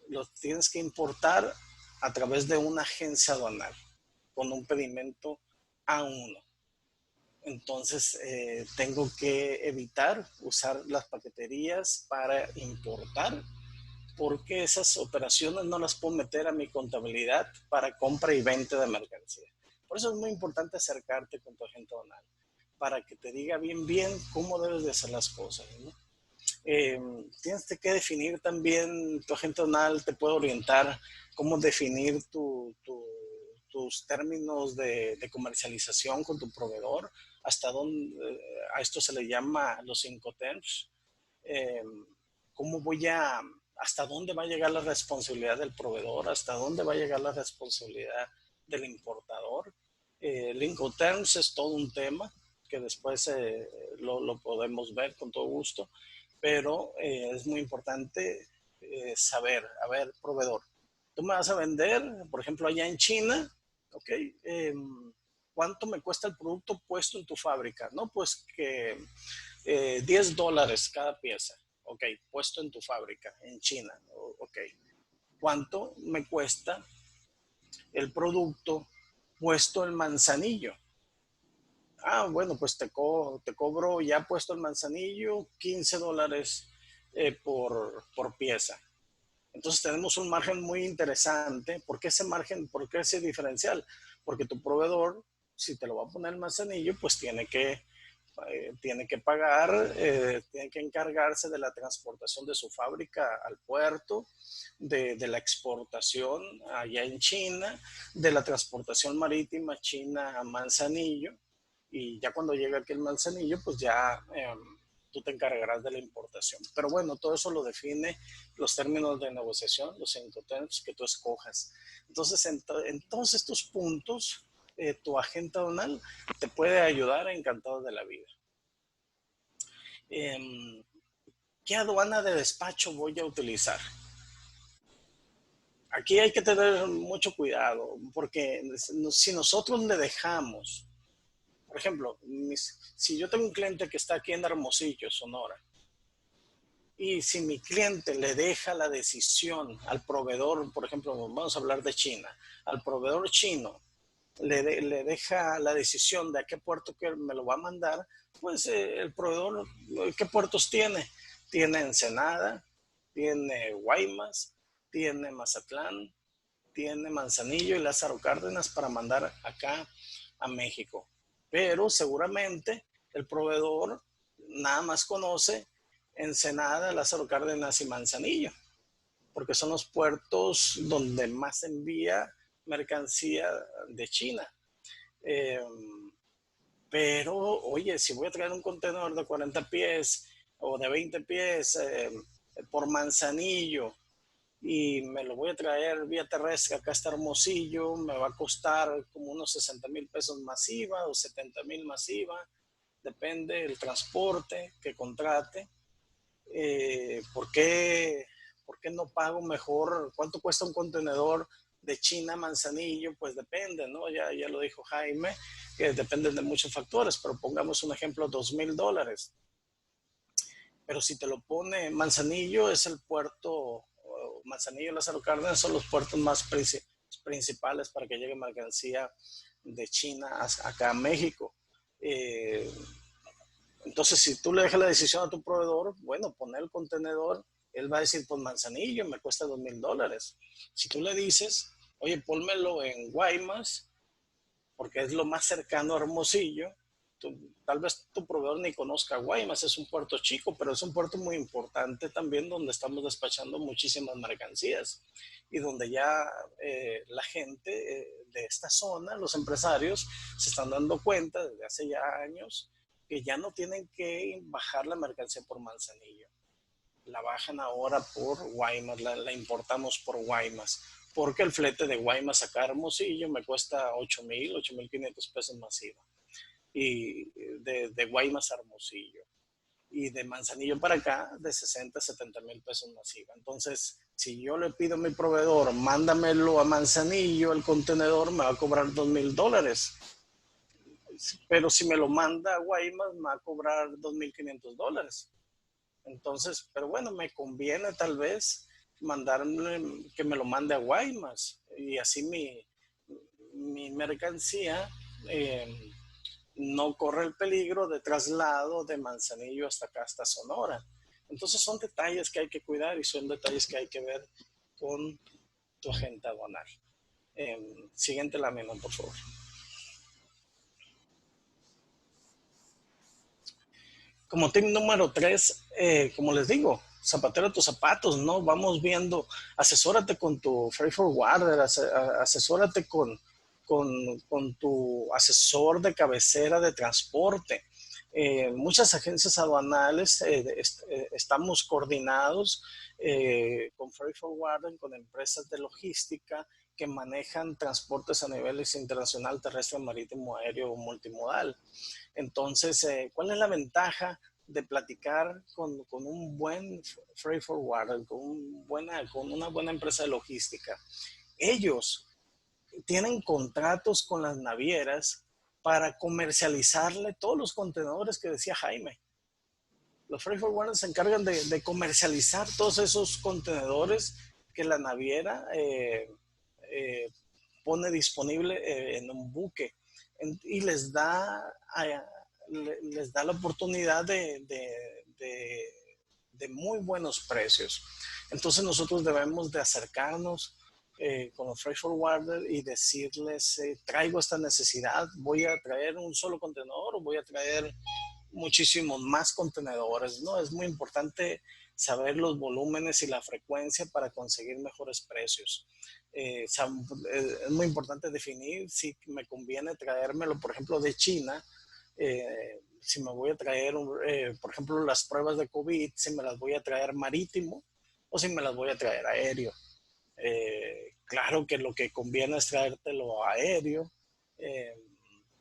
Los tienes que importar a través de una agencia aduanal con un pedimento A1. Entonces, tengo que evitar usar las paqueterías para importar porque esas operaciones no las puedo meter a mi contabilidad para compra y venta de mercancía. Por eso es muy importante acercarte con tu agente aduanal para que te diga bien cómo debes de hacer las cosas, ¿no? Tienes que definir también, tu agente aduanal te puede orientar cómo definir tus términos de comercialización con tu proveedor, hasta dónde, a esto se le llama los Incoterms, hasta dónde va a llegar la responsabilidad del proveedor, hasta dónde va a llegar la responsabilidad del importador. El Incoterms es todo un tema que después lo podemos ver con todo gusto, pero es muy importante saber, a ver, proveedor, tú me vas a vender, por ejemplo, allá en China, ¿ok? ¿Cuánto me cuesta el producto puesto en tu fábrica? No, pues que $10 cada pieza, ok, puesto en tu fábrica en China, ok. ¿Cuánto me cuesta el producto puesto en Manzanillo? Ah, bueno, pues te cobro ya puesto el Manzanillo $15 por pieza. Entonces tenemos un margen muy interesante. ¿Por qué ese margen? ¿Por qué ese diferencial? Porque tu proveedor, si te lo va a poner el Manzanillo, pues tiene que pagar, tiene que encargarse de la transportación de su fábrica al puerto, de la exportación allá en China, de la transportación marítima China a Manzanillo, y ya cuando llega aquí el Manzanillo, pues ya tú te encargarás de la importación. Pero bueno, todo eso lo define los términos de negociación, los incoterms que tú escojas. Entonces, en todos estos puntos, tu agente aduanal te puede ayudar encantado de la vida. ¿Qué aduana de despacho voy a utilizar? Aquí hay que tener mucho cuidado, porque si nosotros le dejamos, por ejemplo, si yo tengo un cliente que está aquí en Hermosillo, Sonora, Y si mi cliente le deja la decisión al proveedor, por ejemplo, vamos a hablar de China, al proveedor chino, le deja la decisión de a qué puerto que me lo va a mandar, pues el proveedor, ¿qué puertos tiene? Tiene Ensenada, tiene Guaymas, tiene Mazatlán, tiene Manzanillo y Lázaro Cárdenas para mandar acá a México. Pero seguramente el proveedor nada más conoce Ensenada, Lázaro Cárdenas y Manzanillo, porque son los puertos donde más se envía mercancía de China. Eh, pero, oye, si voy a traer un contenedor de 40 pies o de 20 pies por Manzanillo y me lo voy a traer vía terrestre acá hasta Hermosillo, me va a costar como unos 60,000 pesos masiva o 70,000 masiva, depende del transporte que contrate. ¿Por qué no pago mejor? ¿Cuánto cuesta un contenedor de China a Manzanillo? Pues depende, ¿no? Ya lo dijo Jaime, que depende de muchos factores, pero pongamos un ejemplo, $2,000. Pero si te lo pone Manzanillo, es el puerto, Manzanillo y Lázaro Cárdenas son los puertos más principales para que llegue mercancía de China acá a México. Entonces, si tú le dejas la decisión a tu proveedor, bueno, poner el contenedor, él va a decir, pues Manzanillo me cuesta $2,000. Si tú le dices, oye, pónmelo en Guaymas, porque es lo más cercano a Hermosillo, tal vez tu proveedor ni conozca Guaymas, es un puerto chico, pero es un puerto muy importante también donde estamos despachando muchísimas mercancías y donde ya la gente de esta zona, los empresarios, se están dando cuenta desde hace ya años que ya no tienen que bajar la mercancía por Manzanillo. La bajan ahora por Guaymas, la importamos por Guaymas, porque el flete de Guaymas acá a Hermosillo me cuesta 8,500 pesos masiva. Y de Guaymas a Hermosillo. Y de Manzanillo para acá, de 60, 70,000 pesos masiva. Entonces, si yo le pido a mi proveedor, mándamelo a Manzanillo, el contenedor me va a cobrar $2,000. Pero si me lo manda a Guaymas, me va a cobrar $2,500. Entonces, pero bueno, me conviene tal vez mandarme, que me lo mande a Guaymas. Y así mi mercancía no corre el peligro de traslado de Manzanillo hasta acá, hasta Sonora. Entonces son detalles que hay que cuidar y son detalles que hay que ver con tu agente aduanal. Siguiente lámina, por favor. Como tip número 3, como les digo, zapatero a tus zapatos, ¿no? Vamos viendo, asesórate con tu freight forwarder, asesórate con tu asesor de cabecera de transporte. Muchas agencias aduanales estamos coordinados con freight forwarder, con empresas de logística que manejan transportes a niveles internacional, terrestre, marítimo, aéreo o multimodal. Entonces, ¿cuál es la ventaja de platicar con un buen freight forwarder, con una buena empresa de logística? Ellos tienen contratos con las navieras para comercializarle todos los contenedores que decía Jaime. Los freight forwarders se encargan de comercializar todos esos contenedores que la naviera pone disponible en un buque y les da la oportunidad de muy buenos precios. Entonces nosotros debemos de acercarnos con los freight forwarder y decirles, traigo esta necesidad, voy a traer un solo contenedor o voy a traer muchísimos más contenedores, ¿no? Es muy importante saber los volúmenes y la frecuencia para conseguir mejores precios. Es muy importante definir si me conviene traérmelo, por ejemplo, de China, si me voy a traer, por ejemplo, las pruebas de COVID, si me las voy a traer marítimo o si me las voy a traer aéreo. Claro que lo que conviene es traértelo aéreo,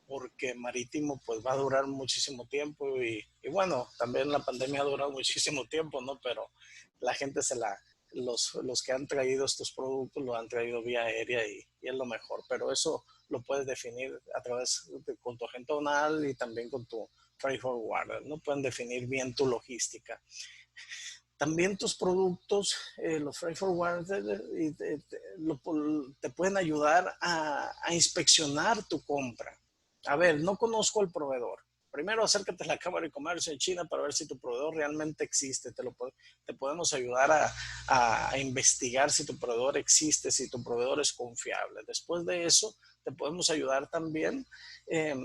porque marítimo pues va a durar muchísimo tiempo y bueno, también la pandemia ha durado muchísimo tiempo, ¿no? Pero la gente los que han traído estos productos lo han traído vía aérea y es lo mejor, pero eso lo puedes definir a través con tu agente aduanal y también con tu freight forwarder, ¿no? Pueden definir bien tu logística. También tus productos, los freight forwarders, te pueden ayudar a inspeccionar tu compra. A ver, no conozco al proveedor. Primero acércate a la Cámara de Comercio en China para ver si tu proveedor realmente existe. Te podemos ayudar a investigar si tu proveedor existe, si tu proveedor es confiable. Después de eso, te podemos ayudar también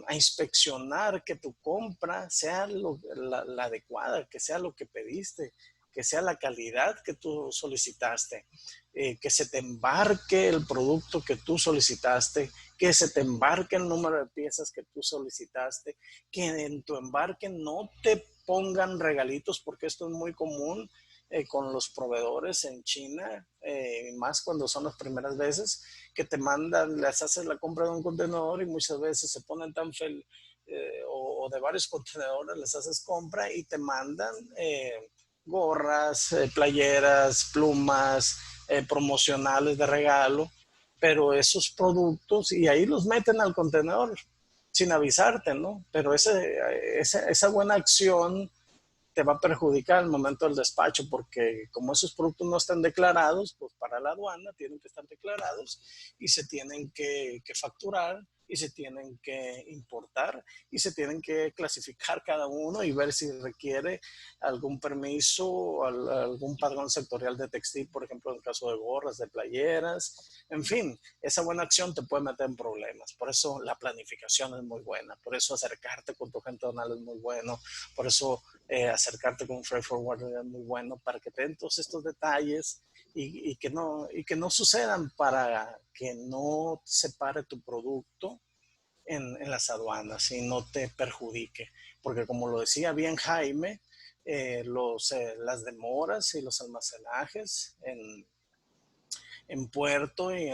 a inspeccionar que tu compra sea la adecuada, que sea lo que pediste, que sea la calidad que tú solicitaste, que se te embarque el producto que tú solicitaste, que se te embarque el número de piezas que tú solicitaste, que en tu embarque no te pongan regalitos, porque esto es muy común con los proveedores en China, más cuando son las primeras veces, que te mandan, les haces la compra de un contenedor y muchas veces se ponen tan o de varios contenedores les haces compra y te mandan gorras, playeras, plumas, promocionales de regalo, pero esos productos, y ahí los meten al contenedor sin avisarte, ¿no? Pero esa buena acción te va a perjudicar al momento del despacho, porque como esos productos no están declarados, pues para la aduana tienen que estar declarados y se tienen que facturar y se tienen que importar y se tienen que clasificar cada uno y ver si requiere algún permiso o algún padrón sectorial de textil, por ejemplo, en el caso de gorras, de playeras. En fin, esa buena acción te puede meter en problemas. Por eso la planificación es muy buena, por eso acercarte con tu agente aduanal es muy bueno, por eso acercarte con un freight forwarder es muy bueno, para que te den todos estos detalles y que no sucedan, para que no separe tu producto en las aduanas y no te perjudique. Porque como lo decía bien Jaime, las demoras y los almacenajes en puerto y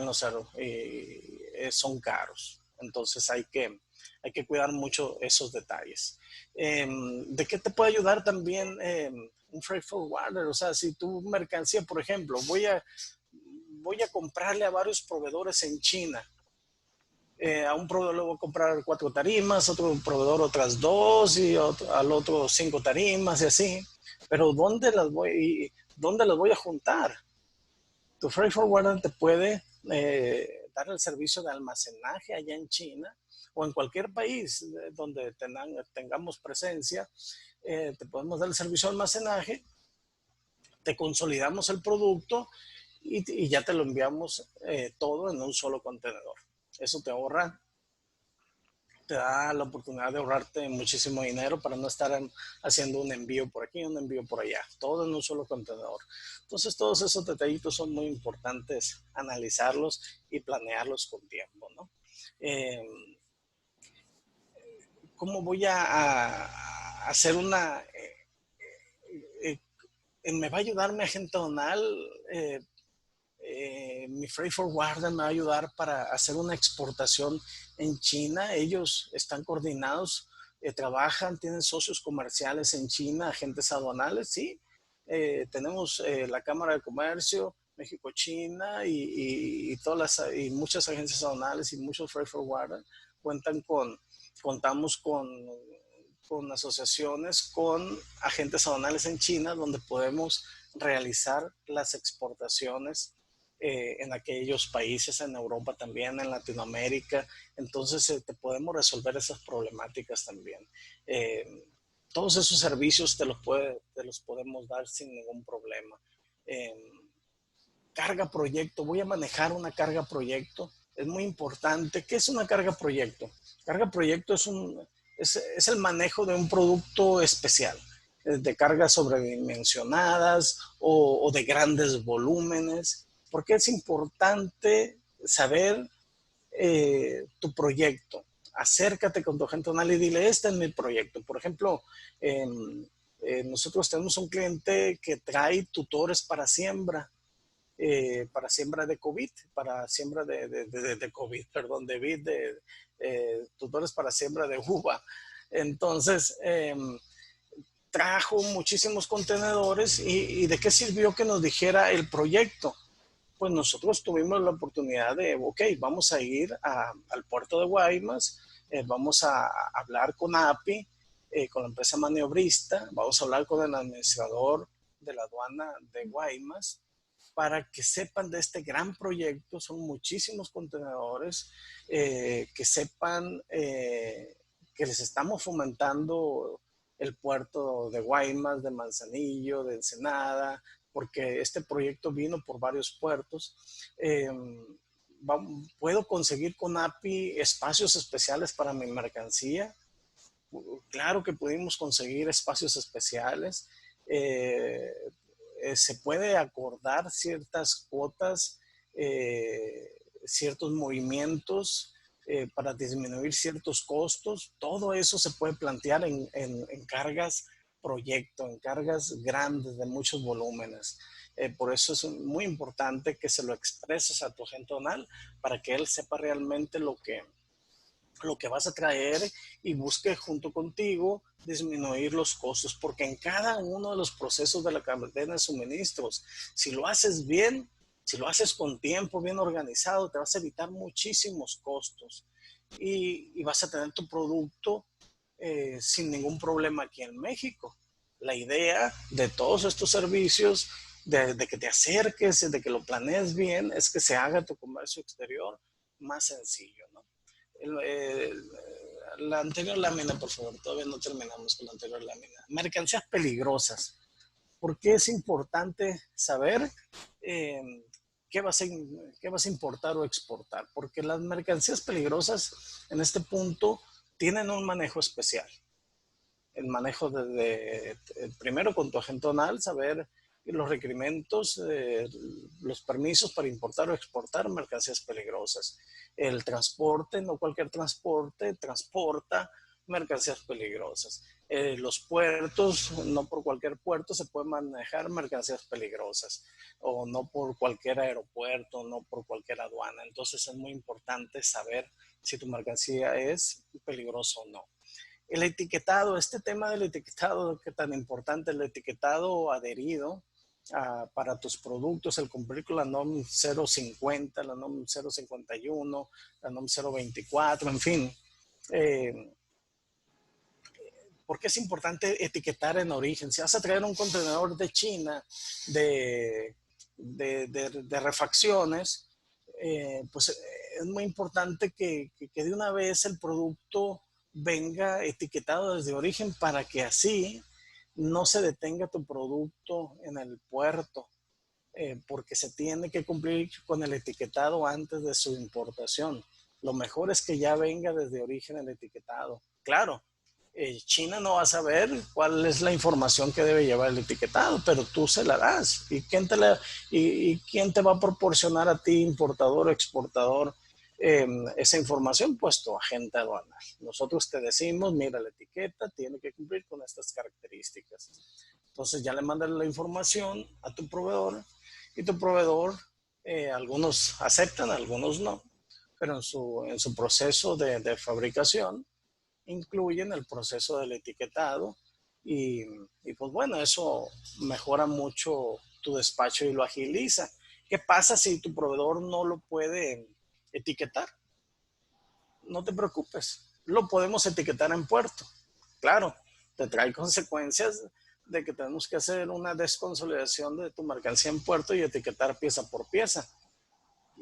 son caros. Entonces hay que cuidar mucho esos detalles. ¿De qué te puede ayudar también un freight forwarder? O sea, si tu mercancía, por ejemplo, voy a comprarle a varios proveedores en China. A un proveedor le voy a comprar 4 tarimas, a otro proveedor otras 2 y al otro 5 tarimas y así. Pero ¿dónde las voy a juntar? Tu freight forwarder te puede dar el servicio de almacenaje allá en China o en cualquier país donde tengamos presencia. Te podemos dar el servicio de almacenaje, te consolidamos el producto y ya te lo enviamos todo en un solo contenedor. Eso te da la oportunidad de ahorrarte muchísimo dinero para no estar haciendo un envío por aquí, un envío por allá, todo en un solo contenedor. Entonces, todos esos detallitos son muy importantes analizarlos y planearlos con tiempo, ¿no? ¿Cómo voy a hacer me va a ayudar mi agente aduanal? Mi freight forwarder me va a ayudar para hacer una exportación en China. Ellos están coordinados, trabajan, tienen socios comerciales en China, agentes aduanales, sí. Tenemos la Cámara de Comercio, México-China y muchas agencias aduanales y muchos freight forwarders contamos con asociaciones, con agentes aduanales en China, donde podemos realizar las exportaciones en aquellos países, en Europa también, en Latinoamérica. Entonces te podemos resolver esas problemáticas también. Todos esos servicios te los podemos dar sin ningún problema. Carga proyecto, voy a manejar una carga proyecto. Es muy importante. ¿Qué es una carga proyecto? Carga proyecto es el manejo de un producto especial, de cargas sobredimensionadas o de grandes volúmenes. Porque es importante saber tu proyecto. Acércate con tu agente aduanal y dile, este es mi proyecto. Por ejemplo, nosotros tenemos un cliente que trae tutores para siembra de COVID, para siembra de COVID, perdón, tutores para siembra de uva. Entonces, trajo muchísimos contenedores y ¿de qué sirvió que nos dijera el proyecto? Pues nosotros tuvimos la oportunidad de, vamos a ir al puerto de Guaymas, vamos a hablar con API, con la empresa maniobrista, vamos a hablar con el administrador de la aduana de Guaymas para que sepan de este gran proyecto. Son muchísimos contenedores, que sepan que les estamos fomentando el puerto de Guaymas, de Manzanillo, de Ensenada, porque este proyecto vino por varios puertos. Puedo conseguir con API espacios especiales para mi mercancía. Claro que pudimos conseguir espacios especiales. Se puede acordar ciertas cuotas, ciertos movimientos para disminuir ciertos costos. Todo eso se puede plantear en cargas proyecto, en cargas grandes de muchos volúmenes. Por eso es muy importante que se lo expreses a tu agente aduanal para que él sepa realmente lo que vas a traer y busque junto contigo disminuir los costos, porque en cada uno de los procesos de la cadena de suministros, si lo haces bien, si lo haces con tiempo, bien organizado, te vas a evitar muchísimos costos y vas a tener tu producto sin ningún problema aquí en México. La idea de todos estos servicios, de que te acerques, de que lo planees bien, es que se haga tu comercio exterior más sencillo, ¿no? La anterior lámina, por favor, todavía no terminamos con la anterior lámina. Mercancías peligrosas. ¿Por qué es importante saber qué vas a importar o exportar? Porque las mercancías peligrosas en este punto tienen un manejo especial. El manejo primero con tu agente aduanal, saber los requerimientos, los permisos para importar o exportar mercancías peligrosas. El transporte, no cualquier transporte transporta mercancías peligrosas. Los puertos, no por cualquier puerto se puede manejar mercancías peligrosas, o no por cualquier aeropuerto, no por cualquier aduana. Entonces es muy importante saber si tu mercancía es peligrosa o no. El etiquetado, este tema del etiquetado, que tan importante, el etiquetado adherido para tus productos, el cumplir con la NOM 050, la NOM 051, la NOM 024, en fin. ¿Por qué es importante etiquetar en origen? Si vas a traer un contenedor de China de refacciones, pues es muy importante que de una vez el producto venga etiquetado desde origen para que así no se detenga tu producto en el puerto, porque se tiene que cumplir con el etiquetado antes de su importación. Lo mejor es que ya venga desde origen el etiquetado. Claro, China no va a saber cuál es la información que debe llevar el etiquetado, pero tú se la das. ¿Y quién te va a proporcionar a ti, importador o exportador, esa información? Pues tu agente aduanal. Nosotros te decimos, mira, la etiqueta tiene que cumplir con estas características. Entonces ya le mandas la información a tu proveedor y tu proveedor, algunos aceptan, algunos no, pero en su proceso de fabricación incluyen el proceso del etiquetado y pues bueno, eso mejora mucho tu despacho y lo agiliza. ¿Qué pasa si tu proveedor no lo puede etiquetar? No te preocupes, lo podemos etiquetar en puerto. Claro, te trae consecuencias de que tenemos que hacer una desconsolidación de tu mercancía en puerto y etiquetar pieza por pieza.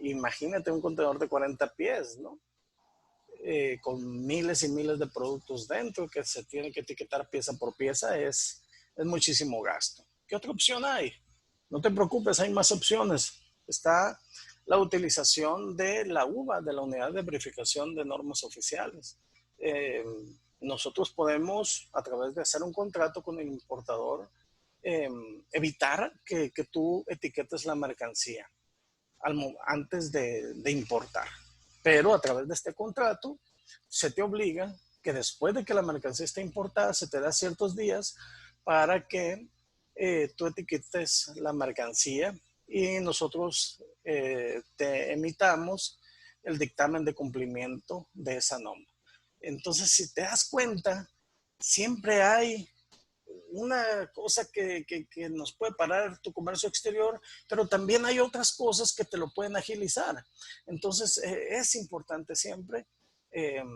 Imagínate un contenedor de 40 pies, ¿no? Con miles y miles de productos dentro que se tiene que etiquetar pieza por pieza, es muchísimo gasto. ¿Qué otra opción hay? No te preocupes, hay más opciones. Está la utilización de la UVA, de la Unidad de Verificación de Normas Oficiales. Nosotros podemos, a través de hacer un contrato con el importador, evitar que tú etiquetes la mercancía antes de importar. Pero a través de este contrato se te obliga que después de que la mercancía esté importada, se te da ciertos días para que tú etiquetes la mercancía y nosotros te emitamos el dictamen de cumplimiento de esa norma. Entonces, si te das cuenta, siempre hay una cosa que nos puede parar tu comercio exterior, pero también hay otras cosas que te lo pueden agilizar. Entonces, es importante siempre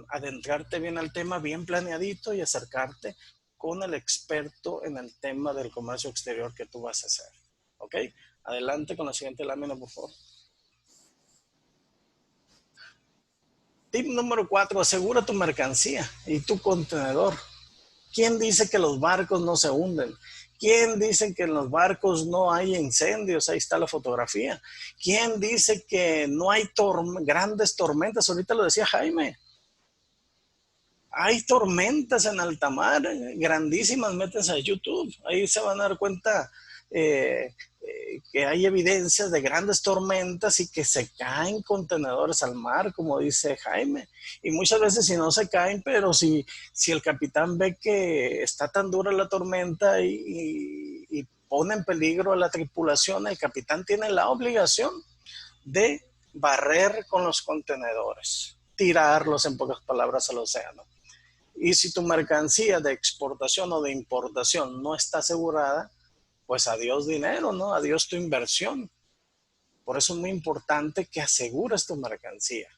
adentrarte bien al tema, bien planeadito y acercarte con el experto en el tema del comercio exterior que tú vas a hacer. ¿Ok? Adelante con la siguiente lámina, por favor. Tip número 4, asegura tu mercancía y tu contenedor. ¿Quién dice que los barcos no se hunden? ¿Quién dice que en los barcos no hay incendios? Ahí está la fotografía. ¿Quién dice que no hay grandes tormentas? Ahorita lo decía Jaime. Hay tormentas en alta mar, grandísimas, métanse a YouTube. Ahí se van a dar cuenta que hay evidencias de grandes tormentas y que se caen contenedores al mar, como dice Jaime. Y muchas veces si no se caen, pero si el capitán ve que está tan dura la tormenta y pone en peligro a la tripulación, el capitán tiene la obligación de barrer con los contenedores, tirarlos en pocas palabras al océano. Y si tu mercancía de exportación o de importación no está asegurada, pues adiós dinero, ¿no? Adiós tu inversión. Por eso es muy importante que asegures tu mercancía.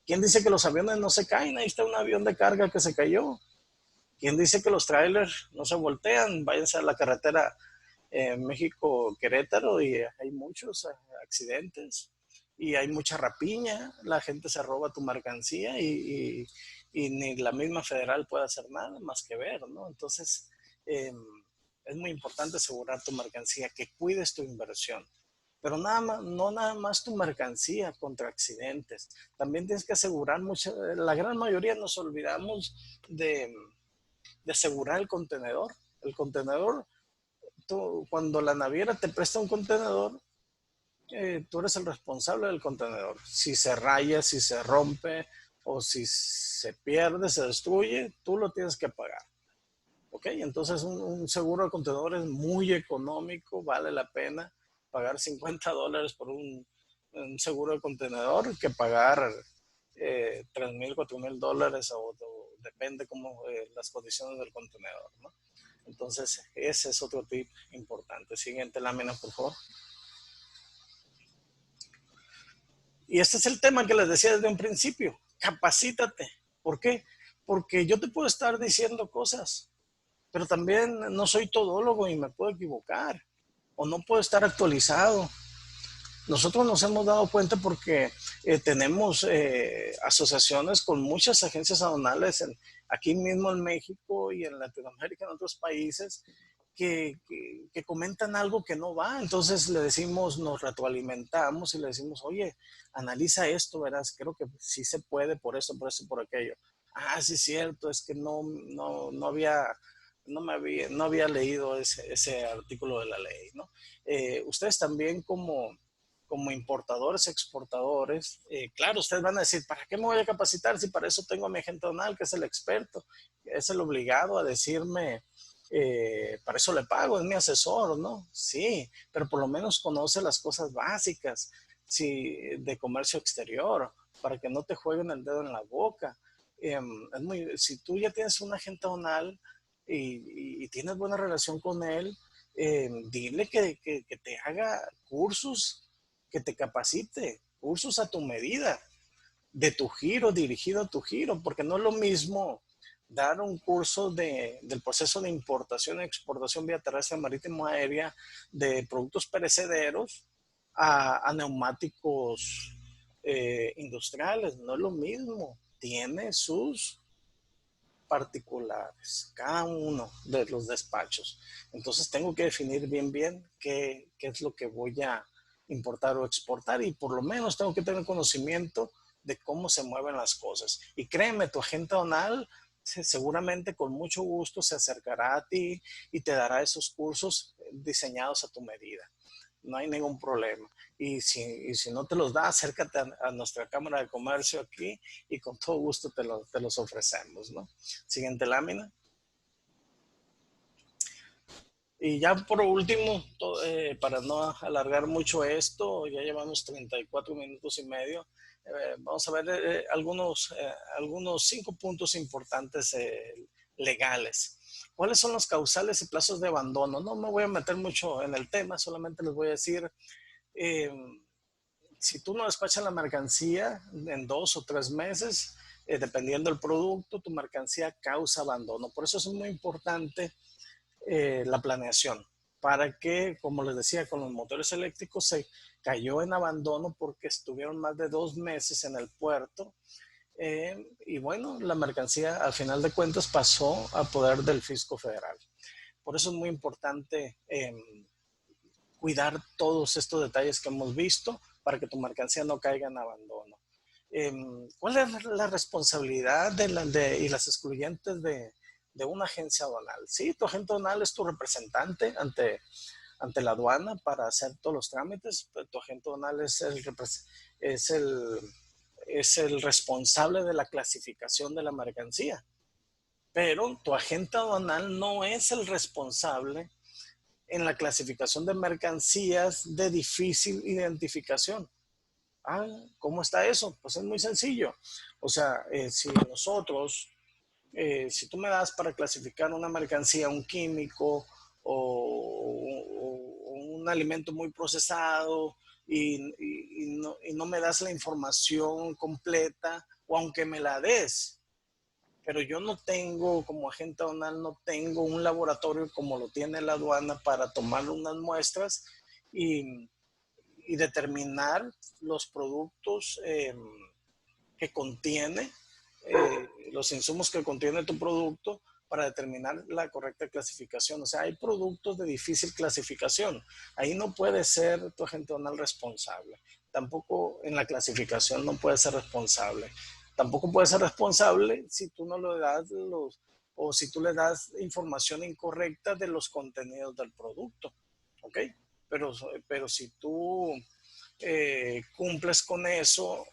¿Quién dice que los aviones no se caen? Ahí está un avión de carga que se cayó. ¿Quién dice que los trailers no se voltean? Váyanse a la carretera México-Querétaro y hay muchos accidentes y hay mucha rapiña. La gente se roba tu mercancía y ni la misma federal puede hacer nada más que ver, ¿no? Entonces, es muy importante asegurar tu mercancía, que cuides tu inversión. Pero no nada más tu mercancía contra accidentes. También tienes que asegurar la gran mayoría nos olvidamos de asegurar el contenedor. El contenedor, cuando la naviera te presta un contenedor, tú eres el responsable del contenedor. Si se raya, si se rompe o si se pierde, se destruye, tú lo tienes que pagar. ¿Ok? Entonces un seguro de contenedor es muy económico, vale la pena pagar $50 por un seguro de contenedor que pagar $3,000, $4,000 o depende cómo las condiciones del contenedor, ¿no? Entonces ese es otro tip importante. Siguiente lámina, por favor. Y este es el tema que les decía desde un principio. Capacítate. ¿Por qué? Porque yo te puedo estar diciendo cosas, pero también no soy todólogo y me puedo equivocar o no puedo estar actualizado. Nosotros nos hemos dado cuenta porque tenemos asociaciones con muchas agencias aduanales aquí mismo en México y en Latinoamérica, en otros países, que comentan algo que no va. Entonces le decimos, nos retroalimentamos y le decimos, oye, analiza esto, verás, creo que sí se puede por esto, por aquello. Ah, sí es cierto, es que no había leído ese artículo de la ley, ¿no? Ustedes también como importadores, exportadores, claro, ustedes van a decir, ¿para qué me voy a capacitar si para eso tengo a mi agente aduanal, que es el experto, es el obligado a decirme, para eso le pago, es mi asesor, ¿no? Sí, pero por lo menos conoce las cosas básicas de comercio exterior, para que no te jueguen el dedo en la boca. Si tú ya tienes un agente aduanal y tienes buena relación con él, dile que te haga cursos, que te capacite, cursos a tu medida, de tu giro, dirigido a tu giro, porque no es lo mismo dar un curso del proceso de importación y exportación vía terrestre, marítimo, aérea de productos perecederos a neumáticos industriales. No es lo mismo. Tiene sus particulares, cada uno de los despachos. Entonces tengo que definir bien qué es lo que voy a importar o exportar y por lo menos tengo que tener conocimiento de cómo se mueven las cosas. Y créeme, tu agente aduanal seguramente con mucho gusto se acercará a ti y te dará esos cursos diseñados a tu medida. No hay ningún problema. Y si no te los da, acércate a nuestra Cámara de Comercio aquí y con todo gusto te los ofrecemos, ¿no? Siguiente lámina. Y ya por último, para no alargar mucho esto, ya llevamos 34 minutos y medio. Vamos a ver algunos 5 puntos importantes legales. ¿Cuáles son los causales y plazos de abandono? No me voy a meter mucho en el tema, solamente les voy a decir, si tú no despachas la mercancía en 2 o 3 meses, dependiendo del producto, tu mercancía causa abandono. Por eso es muy importante la planeación, para que, como les decía, con los motores eléctricos se cayó en abandono porque estuvieron más de 2 meses en el puerto. Y bueno, la mercancía al final de cuentas pasó a poder del fisco federal. Por eso es muy importante cuidar todos estos detalles que hemos visto para que tu mercancía no caiga en abandono. ¿Cuál es la responsabilidad y las excluyentes de una agencia aduanal? Sí, tu agente aduanal es tu representante ante la aduana para hacer todos los trámites. Tu agente aduanal es el responsable de la clasificación de la mercancía. Pero tu agente aduanal no es el responsable en la clasificación de mercancías de difícil identificación. Ah, ¿cómo está eso? Pues es muy sencillo. O sea, si nosotros, si tú me das para clasificar una mercancía, un químico o un alimento muy procesado y no me das la información completa, o aunque me la des, pero yo no tengo, como agente aduanal, no tengo un laboratorio como lo tiene la aduana para tomar unas muestras y, y determinar los productos que contiene, los insumos que contiene tu producto para determinar la correcta clasificación. O sea, hay productos de difícil clasificación. Ahí no puede ser tu agente aduanal responsable. Tampoco en la clasificación no puede ser responsable. Tampoco puede ser responsable si tú no le das o si tú le das información incorrecta de los contenidos del producto. ¿Ok? Pero si tú cumples con eso,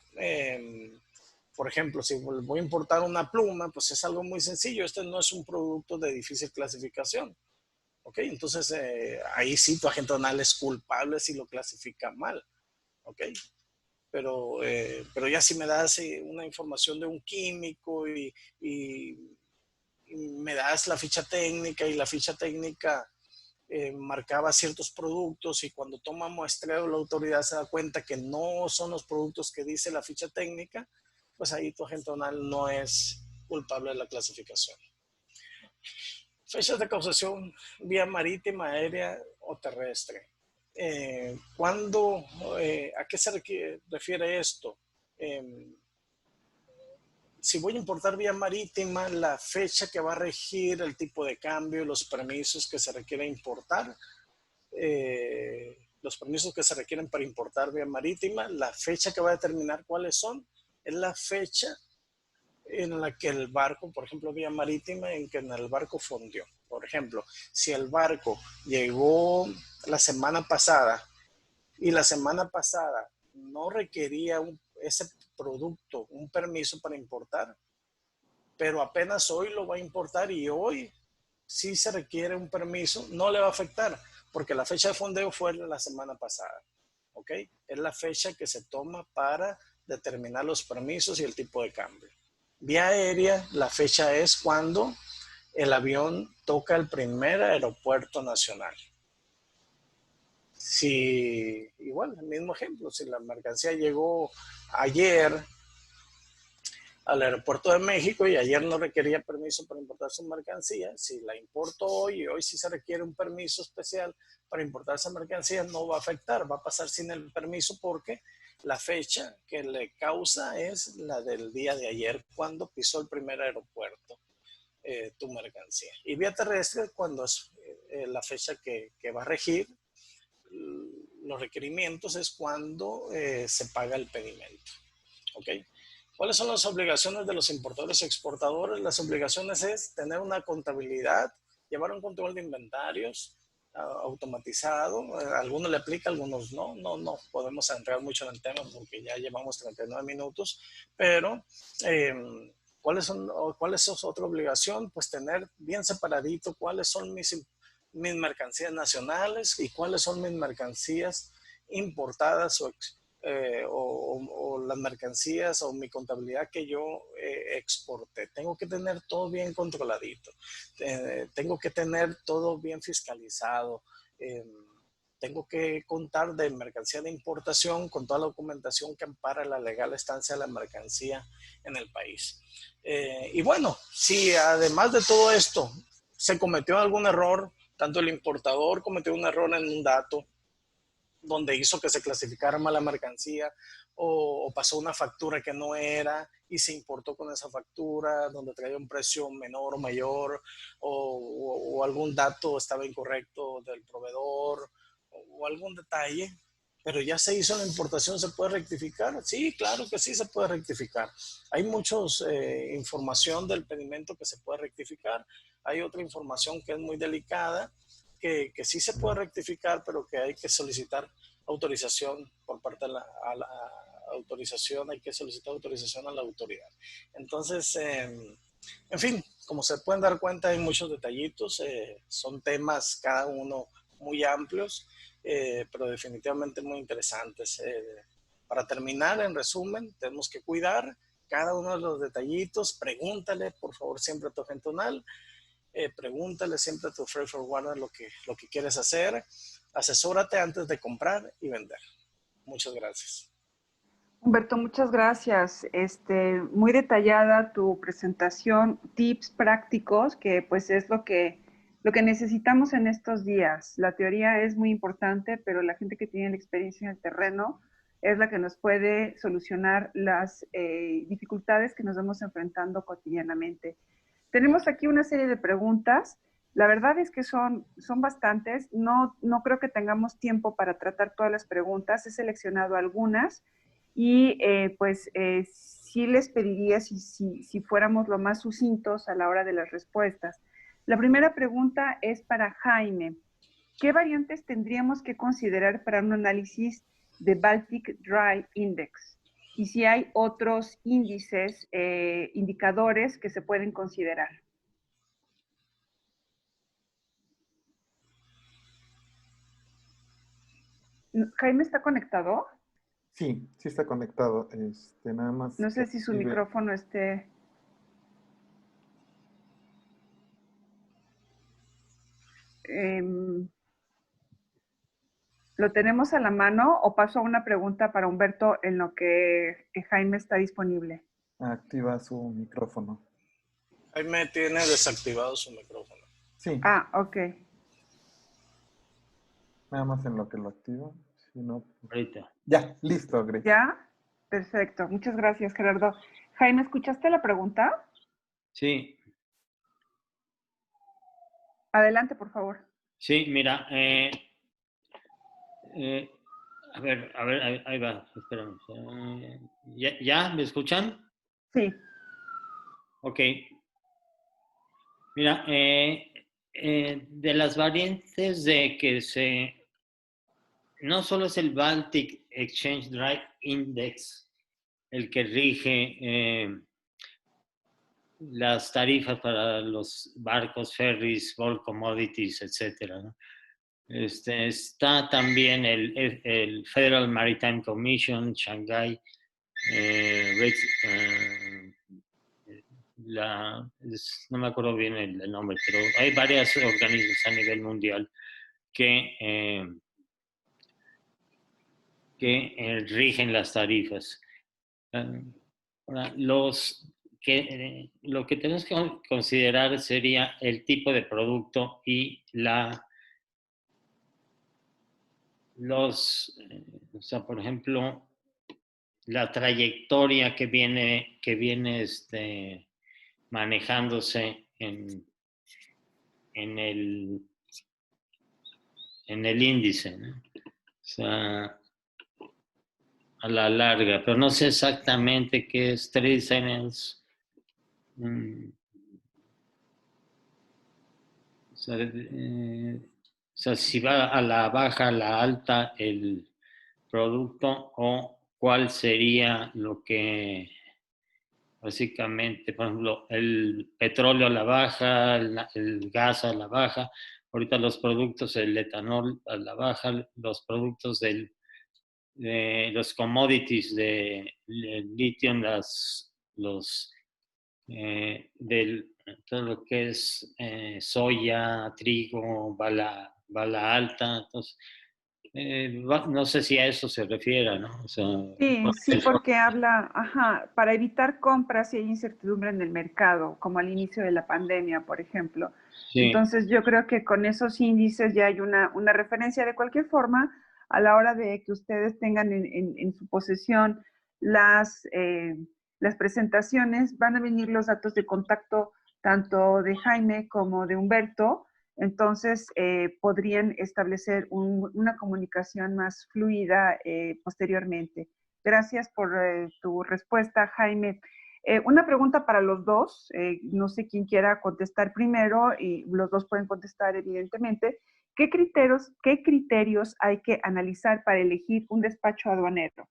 por ejemplo, si voy a importar una pluma, pues es algo muy sencillo. Este no es un producto de difícil clasificación. ¿Ok? Entonces, ahí sí tu agente aduanal es culpable si lo clasifica mal. ¿Ok? Pero ya si me das una información de un químico y me das la ficha técnica y la ficha técnica marcaba ciertos productos y cuando toma muestreo la autoridad se da cuenta que no son los productos que dice la ficha técnica, pues ahí tu agente aduanal no es culpable de la clasificación. Fechas de causación vía marítima, aérea o terrestre. ¿A qué se refiere esto? Si voy a importar vía marítima, la fecha que va a regir el tipo de cambio, los permisos que se requiere importar, los permisos que se requieren para importar vía marítima, la fecha que va a determinar cuáles son, es la fecha en la que el barco, por ejemplo, vía marítima, en que el barco fondió. Por ejemplo, si el barco llegó la semana pasada y la semana pasada no requería ese producto, un permiso para importar, pero apenas hoy lo va a importar y hoy sí se requiere un permiso, no le va a afectar, porque la fecha de fondeo fue la semana pasada. ¿Ok? Es la fecha que se toma para determinar los permisos y el tipo de cambio. Vía aérea, la fecha es cuando el avión toca el primer aeropuerto nacional. Si, igual, el mismo ejemplo, si la mercancía llegó ayer al aeropuerto de México y ayer no requería permiso para importar su mercancía, si la importo hoy y hoy sí se requiere un permiso especial para importar esa mercancía, no va a afectar, va a pasar sin el permiso porque la fecha que le causa es la del día de ayer cuando pisó el primer aeropuerto tu mercancía. Y vía terrestre cuando es la fecha que va a regir los requerimientos es cuando se paga el pedimento. ¿Ok? ¿Cuáles son las obligaciones de los importadores y exportadores? Las obligaciones es tener una contabilidad, llevar un control de inventarios automatizado. Algunos le aplica, algunos no. No podemos entrar mucho en el tema porque ya llevamos 39 minutos, pero ¿cuál es otra obligación? Pues tener bien separadito cuáles son mis mercancías nacionales y cuáles son mis mercancías importadas o las mercancías o mi contabilidad que yo exporté. Tengo que tener todo bien controladito. Tengo que tener todo bien fiscalizado. tengo que contar de mercancía de importación con toda la documentación que ampara la legal estancia de la mercancía en el país. Y bueno, si además de todo esto se cometió algún error, tanto el importador cometió un error en un dato donde hizo que se clasificara mal la mercancía o pasó una factura que no era y se importó con esa factura donde traía un precio menor o mayor o algún dato estaba incorrecto del proveedor o algún detalle, pero ya se hizo la importación, ¿se puede rectificar? Sí, claro que sí se puede rectificar. Hay muchos información del pedimento que se puede rectificar. Hay otra información que es muy delicada, que sí se puede rectificar, pero que hay que solicitar autorización por parte de la autorización, hay que solicitar autorización a la autoridad. Entonces, en fin, como se pueden dar cuenta, hay muchos detallitos, son temas cada uno muy amplios, pero definitivamente muy interesantes. Para terminar, en resumen, tenemos que cuidar cada uno de los detallitos. Pregúntale, por favor, siempre a tu agente tonal. Pregúntale siempre a tu freight forwarder lo que quieres hacer. Asesórate antes de comprar y vender. Muchas gracias. Humberto, muchas gracias. Muy detallada tu presentación, tips prácticos, que pues es lo que necesitamos en estos días. La teoría es muy importante, pero la gente que tiene la experiencia en el terreno es la que nos puede solucionar las dificultades que nos vamos enfrentando cotidianamente. Tenemos aquí una serie de preguntas. La verdad es que son bastantes. No creo que tengamos tiempo para tratar todas las preguntas. He seleccionado algunas y sí les pediría si fuéramos lo más sucintos a la hora de las respuestas. La primera pregunta es para Jaime. ¿Qué variantes tendríamos que considerar para un análisis de Baltic Dry Index? Y si hay otros índices, indicadores que se pueden considerar. ¿Jaime está conectado? Sí, sí está conectado. Nada más. No sé si su micrófono esté... ¿Lo tenemos a la mano o paso a una pregunta para Humberto en lo que Jaime está disponible? Activa su micrófono. Jaime tiene desactivado su micrófono. Sí. Ah, ok. Nada más en lo que lo activa. Si no, Ahorita. ya, listo, Greg. ¿Ya? Perfecto. Muchas gracias, Gerardo. Jaime, ¿escuchaste la pregunta? Sí. Adelante, por favor. Sí, mira, a ver, ahí va, espérame. ¿Ya? ¿Me escuchan? Sí. Ok. Mira, de las variantes de que no solo es el Baltic Exchange Dry Index el que rige las tarifas para los barcos, ferries, bulk commodities, etcétera, ¿no? Está también el Federal Maritime Commission, Shanghai, no me acuerdo bien el nombre, pero hay varias organismos a nivel mundial que rigen las tarifas. Ahora, lo que tenemos que considerar sería el tipo de producto y o sea, por ejemplo, la trayectoria que viene manejándose en el índice, ¿no? O sea, a la larga, pero no sé exactamente qué es Trade Signals. O sea, si va a la baja, a la alta el producto o cuál sería lo que básicamente, por ejemplo, el petróleo a la baja, el gas a la baja, ahorita los productos, el etanol a la baja, los productos de los commodities de litio, todo lo que es soya, trigo, va a la alta. Entonces, No sé si a eso se refiere, ¿no? O sea, Sí, porque habla, para evitar compras si hay incertidumbre en el mercado, como al inicio de la pandemia, por ejemplo. sí, Entonces, yo creo que con esos índices ya hay una referencia. De cualquier forma, a la hora de que ustedes tengan en su posesión las presentaciones, van a venir los datos de contacto tanto de Jaime como de Humberto. Entonces, podrían establecer una comunicación más fluida posteriormente. Gracias por tu respuesta, Jaime. Una pregunta para los dos, no sé quién quiera contestar primero y los dos pueden contestar evidentemente. ¿Qué criterios hay que analizar para elegir un despacho aduanero?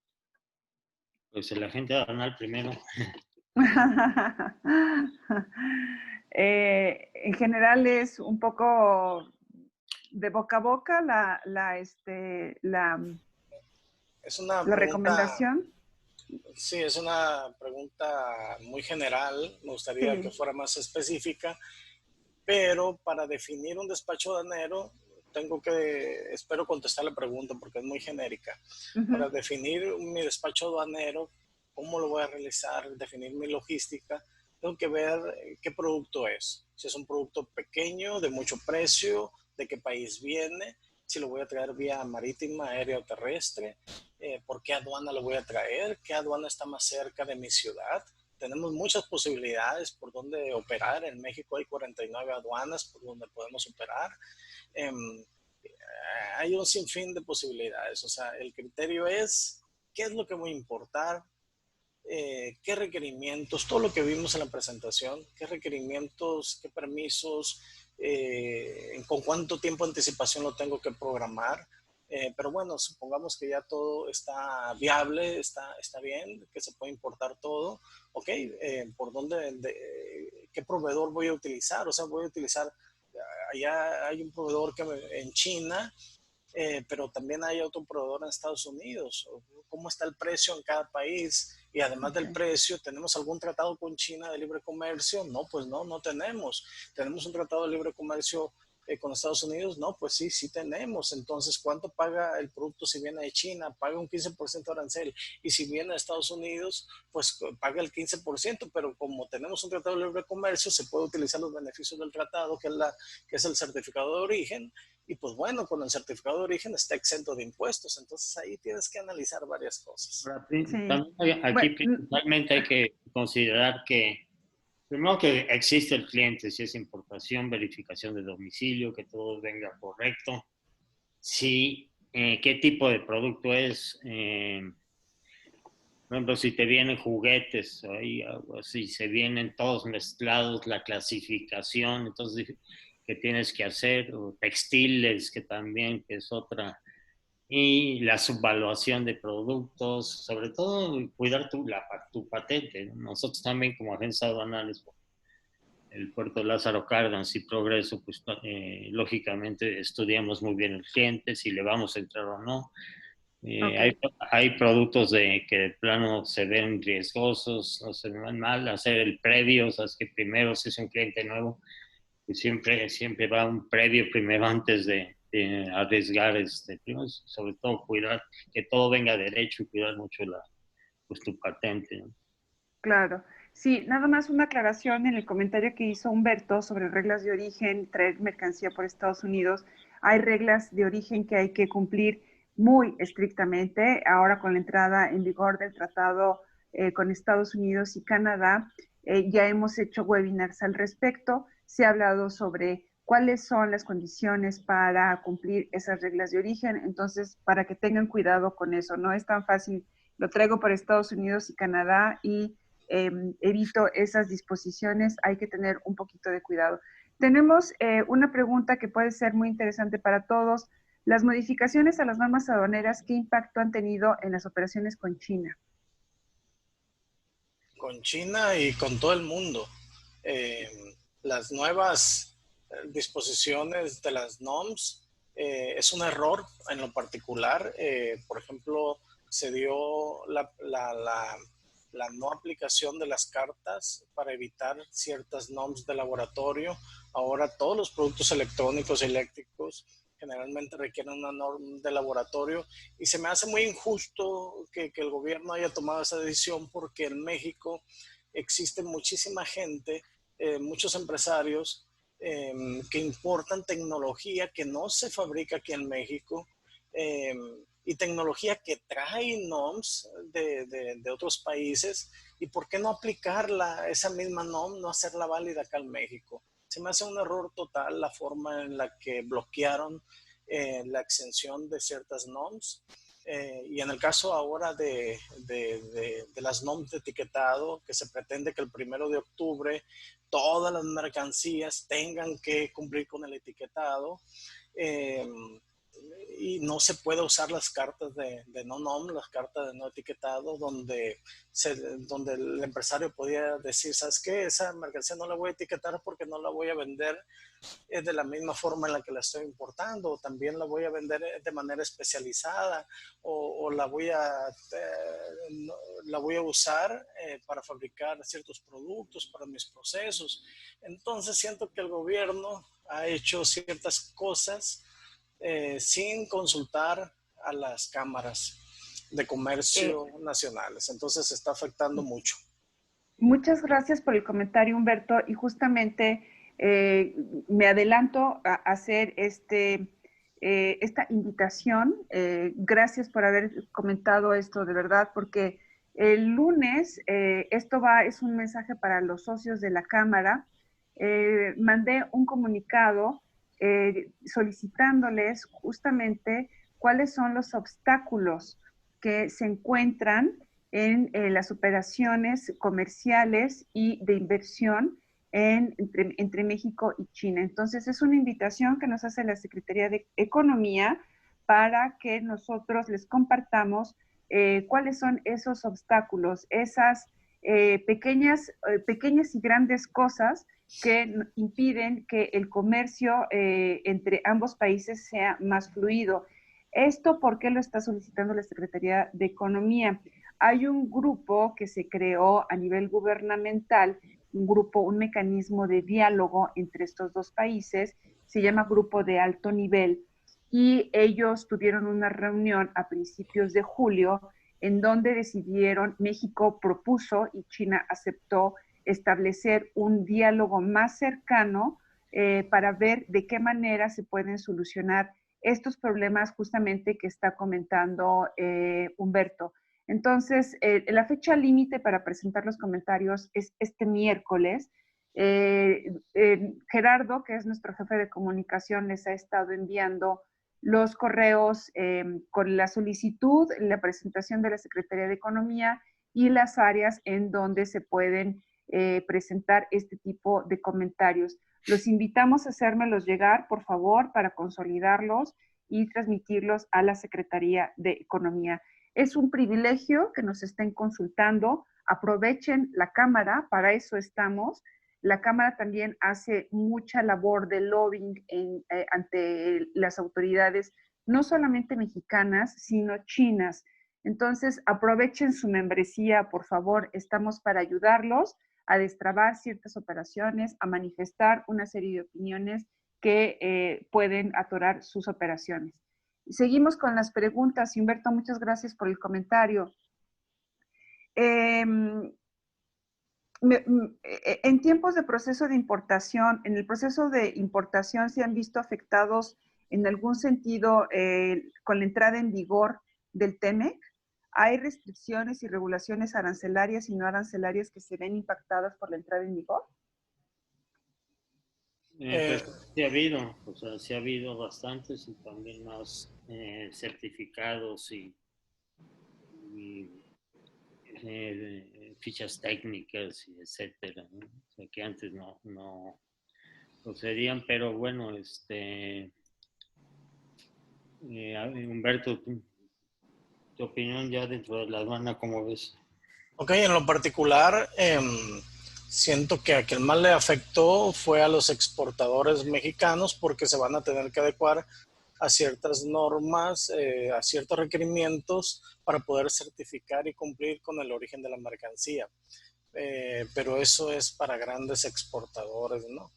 pues el agente aduanal primero. En general es un poco de boca a boca Es una la pregunta, recomendación. sí, es una pregunta muy general. Me gustaría que Sí. fuera más específica, pero para definir un despacho aduanero, espero contestar la pregunta porque es muy genérica. Uh-huh. Para definir mi despacho aduanero, cómo lo voy a realizar, definir mi logística, tengo que ver qué producto es. Si es un producto pequeño, de mucho precio, de qué país viene, si lo voy a traer vía marítima, aérea o terrestre, por qué aduana lo voy a traer, qué aduana está más cerca de mi ciudad. Tenemos muchas posibilidades por donde operar. En México hay 49 aduanas por donde podemos operar. Eh, Hay un sinfín de posibilidades. O sea, el criterio es qué es lo que voy a importar, qué requerimientos, todo lo que vimos en la presentación, qué requerimientos, qué permisos, con cuánto tiempo de anticipación lo tengo que programar. Pero bueno, supongamos que ya todo está viable, está bien, que se puede importar todo. Ok, ¿por qué proveedor voy a utilizar? O sea, voy a utilizar, allá hay un proveedor en China, pero también hay otro proveedor en Estados Unidos. ¿Cómo está el precio en cada país? Y además del precio, ¿tenemos algún tratado con China de libre comercio? No, pues no tenemos. ¿Tenemos un tratado de libre comercio con Estados Unidos? No, pues sí tenemos. Entonces, ¿cuánto paga el producto si viene de China? Paga un 15% de arancel. Y si viene de Estados Unidos, pues paga el 15%, pero como tenemos un tratado de libre comercio, se puede utilizar los beneficios del tratado, que es el certificado de origen. Y pues bueno, con el certificado de origen está exento de impuestos, entonces ahí tienes que analizar varias cosas. Sí. Aquí Bueno, principalmente hay que considerar que, primero que existe el cliente, si es importación, verificación de domicilio, que todo venga correcto, si, qué tipo de producto es, por ejemplo, si te vienen juguetes, o si se vienen todos mezclados, la clasificación, entonces, ¿qué tienes que hacer? O textiles, que también que es otra. Y la subvaluación de productos, sobre todo cuidar tu patente, ¿no? Nosotros también como agencia aduanales, el puerto Lázaro Cárdenas y Progreso, pues lógicamente estudiamos muy bien el cliente, si le vamos a entrar o no. ok. Hay productos que de plano se ven riesgosos o se ven mal, hacer el previo, o sea, es que primero si es un cliente nuevo, pues siempre va un previo primero antes de arriesgar, primero, sobre todo cuidar que todo venga derecho y cuidar mucho pues, tu patente, ¿no? Claro. Sí, nada más una aclaración en el comentario que hizo Humberto sobre reglas de origen, traer mercancía por Estados Unidos. Hay reglas de origen que hay que cumplir muy estrictamente. Ahora con la entrada en vigor del tratado con Estados Unidos y Canadá, ya hemos hecho webinars al respecto. Se ha hablado sobre cuáles son las condiciones para cumplir esas reglas de origen. Entonces, para que tengan cuidado con eso, no es tan fácil. Lo traigo por Estados Unidos y Canadá y evito esas disposiciones, hay que tener un poquito de cuidado. Tenemos una pregunta que puede ser muy interesante para todos. Las modificaciones a las normas aduaneras, ¿qué impacto han tenido en las operaciones con China? Con China y con todo el mundo. Eh, las nuevas disposiciones de las NOMS es un error en lo particular. Por ejemplo, se dio la no aplicación de las cartas para evitar ciertas NOMS de laboratorio. Ahora todos los productos electrónicos y eléctricos generalmente requieren una norma de laboratorio y se me hace muy injusto que el gobierno haya tomado esa decisión porque en México existe muchísima gente, muchos empresarios que importan tecnología que no se fabrica aquí en México y tecnología que trae NOMS de otros países y por qué no aplicarla, esa misma NOM, no hacerla válida acá en México. Se me hace un error total la forma en la que bloquearon la exención de ciertas NOMs. Y en el caso ahora de las NOMs de etiquetado, que se pretende que el 1 de octubre todas las mercancías tengan que cumplir con el etiquetado. Y no se puede usar las cartas de no-nom, las cartas de no etiquetado, donde el empresario podía decir, ¿sabes qué? Esa mercancía no la voy a etiquetar porque no la voy a vender de la misma forma en la que la estoy importando, o también la voy a vender de manera especializada, o la voy a usar para fabricar ciertos productos, para mis procesos. Entonces siento que el gobierno ha hecho ciertas cosas sin consultar a las cámaras de comercio nacionales. Entonces está afectando mucho. Muchas gracias por el comentario, Humberto. Y justamente me adelanto a hacer esta invitación. Gracias por haber comentado esto, de verdad, porque el lunes, es un mensaje para los socios de la Cámara. Mandé un comunicado solicitándoles justamente cuáles son los obstáculos que se encuentran en las operaciones comerciales y de inversión entre México y China. Entonces, es una invitación que nos hace la Secretaría de Economía para que nosotros les compartamos cuáles son esos obstáculos, esas pequeñas y grandes cosas que impiden que el comercio entre ambos países sea más fluido. ¿Esto por qué lo está solicitando la Secretaría de Economía? Hay un grupo que se creó a nivel gubernamental, un mecanismo de diálogo entre estos dos países, se llama Grupo de Alto Nivel, y ellos tuvieron una reunión a principios de julio en donde decidieron, México propuso y China aceptó establecer un diálogo más cercano para ver de qué manera se pueden solucionar estos problemas justamente que está comentando Humberto. Entonces, la fecha límite para presentar los comentarios es este miércoles. Gerardo, que es nuestro jefe de comunicación, les ha estado enviando los correos con la solicitud, la presentación de la Secretaría de Economía y las áreas en donde se pueden presentar este tipo de comentarios. Los invitamos a hacérmelos llegar, por favor, para consolidarlos y transmitirlos a la Secretaría de Economía. Es un privilegio que nos estén consultando. Aprovechen la Cámara, para eso estamos. La Cámara también hace mucha labor de lobbying ante las autoridades, no solamente mexicanas, sino chinas. Entonces, aprovechen su membresía, por favor. Estamos para ayudarlos a destrabar ciertas operaciones, a manifestar una serie de opiniones que pueden atorar sus operaciones. Seguimos con las preguntas. Humberto, muchas gracias por el comentario. En tiempos de proceso de importación, en el proceso de importación se han visto afectados en algún sentido con la entrada en vigor del TEMEC. ¿Hay restricciones y regulaciones arancelarias y no arancelarias que se ven impactadas por la entrada en vigor? Pues sí ha habido, o sea, sí ha habido bastantes y también más certificados y fichas técnicas y etcétera, ¿no? O sea, que antes no procedían, pero bueno, Humberto, tu opinión ya dentro de la aduana, ¿cómo ves? Ok, en lo particular, siento que a quien más le afectó fue a los exportadores mexicanos porque se van a tener que adecuar a ciertas normas, a ciertos requerimientos para poder certificar y cumplir con el origen de la mercancía. Pero eso es para grandes exportadores, ¿no?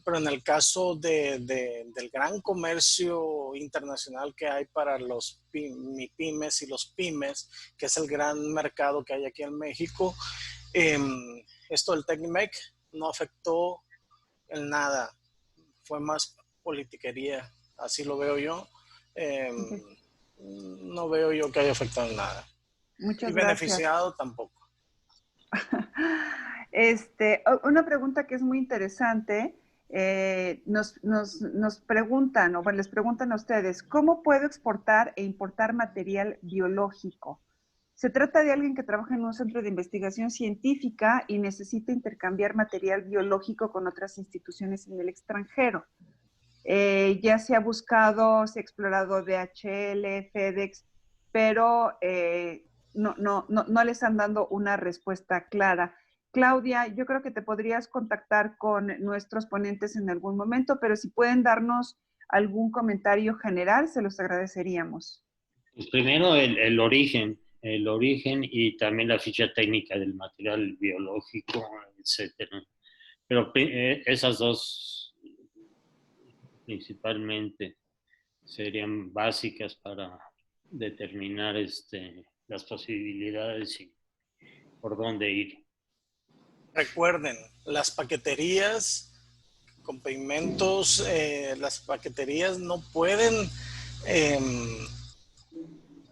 pero en el caso del gran comercio internacional que hay para los MIPYMES y los pymes, que es el gran mercado que hay aquí en México, esto del TECMEC no afectó en nada, fue más politiquería, así lo veo yo. No veo yo que haya afectado en nada. Muchas y gracias. Beneficiado tampoco. Una pregunta que es muy interesante, nos preguntan, o bueno, les preguntan a ustedes, ¿cómo puedo exportar e importar material biológico? Se trata de alguien que trabaja en un centro de investigación científica y necesita intercambiar material biológico con otras instituciones en el extranjero. Ya se ha buscado, se ha explorado DHL, FedEx, pero no les han dado una respuesta clara. Claudia, yo creo que te podrías contactar con nuestros ponentes en algún momento, pero si pueden darnos algún comentario general, se los agradeceríamos. Pues primero el origen y también la ficha técnica del material biológico, etcétera. Pero esas dos principalmente serían básicas para determinar las posibilidades y por dónde ir. Recuerden, las paqueterías con pigmentos, las paqueterías no pueden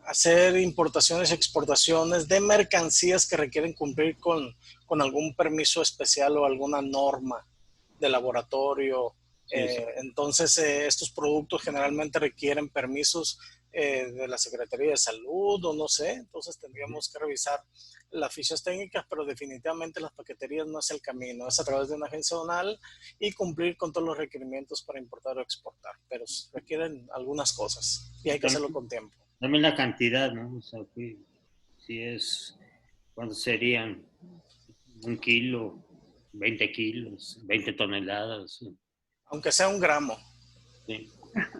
hacer importaciones y exportaciones de mercancías que requieren cumplir con algún permiso especial o alguna norma de laboratorio. Sí. Entonces, estos productos generalmente requieren permisos de la Secretaría de Salud o no sé. Entonces, tendríamos que revisar las fichas técnicas, pero definitivamente las paqueterías no es el camino. Es a través de una agencia aduanal y cumplir con todos los requerimientos para importar o exportar. Pero requieren algunas cosas y hay que hacerlo con tiempo. También la cantidad, ¿no? O sea, si es, ¿cuántos serían? 1 kilo, 20 kilos, 20 toneladas. Aunque sea 1 gramo. Sí.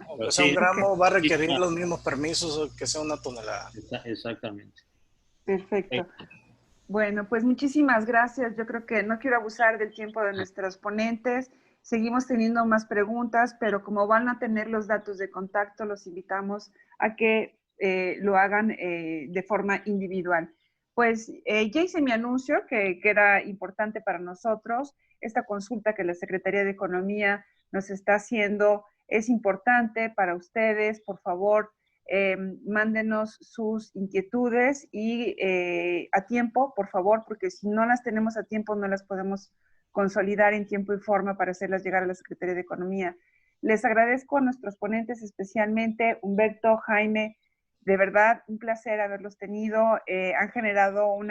Aunque sea 1 gramo, va a requerir los mismos permisos que sea 1 tonelada. Exactamente. Perfecto. Bueno, pues muchísimas gracias. Yo creo que no quiero abusar del tiempo de nuestros ponentes. Seguimos teniendo más preguntas, pero como van a tener los datos de contacto, los invitamos a que lo hagan de forma individual. Pues ya hice mi anuncio, que era importante para nosotros. Esta consulta que la Secretaría de Economía nos está haciendo es importante para ustedes. Por favor, mándenos sus inquietudes y a tiempo, por favor, porque si no las tenemos a tiempo, no las podemos consolidar en tiempo y forma para hacerlas llegar a la Secretaría de Economía. Les agradezco a nuestros ponentes, especialmente Humberto, Jaime, de verdad, un placer haberlos tenido. Han generado un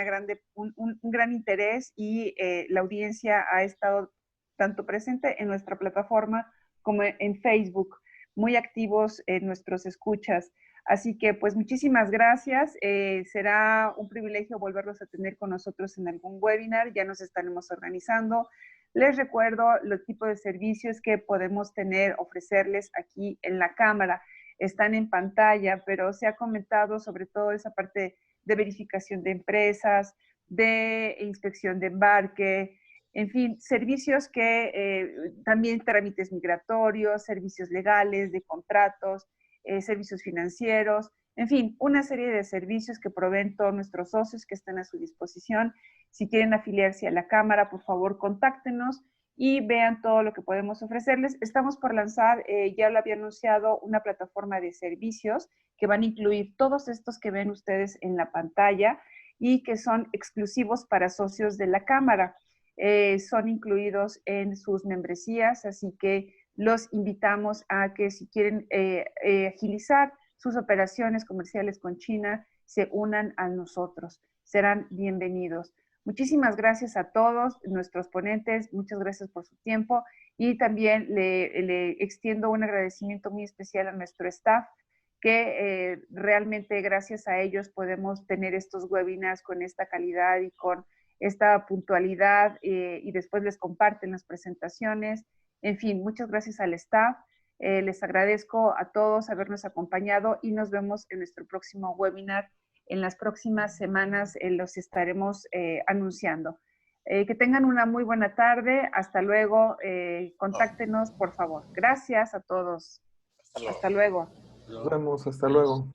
gran interés y la audiencia ha estado tanto presente en nuestra plataforma como en Facebook, muy activos en nuestros escuchas. Así que, pues, muchísimas gracias. Será un privilegio volverlos a tener con nosotros en algún webinar. Ya nos estaremos organizando. Les recuerdo los tipos de servicios que podemos ofrecerles aquí en la Cámara. Están en pantalla, pero se ha comentado sobre todo esa parte de verificación de empresas, de inspección de embarque, en fin, servicios que también trámites migratorios, servicios legales, de contratos, servicios financieros, en fin, una serie de servicios que proveen todos nuestros socios que están a su disposición. Si quieren afiliarse a la Cámara, por favor, contáctenos y vean todo lo que podemos ofrecerles. Estamos por lanzar, ya lo había anunciado, una plataforma de servicios que van a incluir todos estos que ven ustedes en la pantalla y que son exclusivos para socios de la Cámara. Son incluidos en sus membresías, así que los invitamos a que si quieren agilizar sus operaciones comerciales con China, se unan a nosotros. Serán bienvenidos. Muchísimas gracias a todos nuestros ponentes, muchas gracias por su tiempo y también le extiendo un agradecimiento muy especial a nuestro staff, que realmente gracias a ellos podemos tener estos webinars con esta calidad y con esta puntualidad y después les comparten las presentaciones. En fin, muchas gracias al staff. Les agradezco a todos habernos acompañado y nos vemos en nuestro próximo webinar. En las próximas semanas los estaremos anunciando. Que tengan una muy buena tarde. Hasta luego. Contáctenos, por favor. Gracias a todos. Hasta luego. Hasta luego. Nos vemos, hasta luego.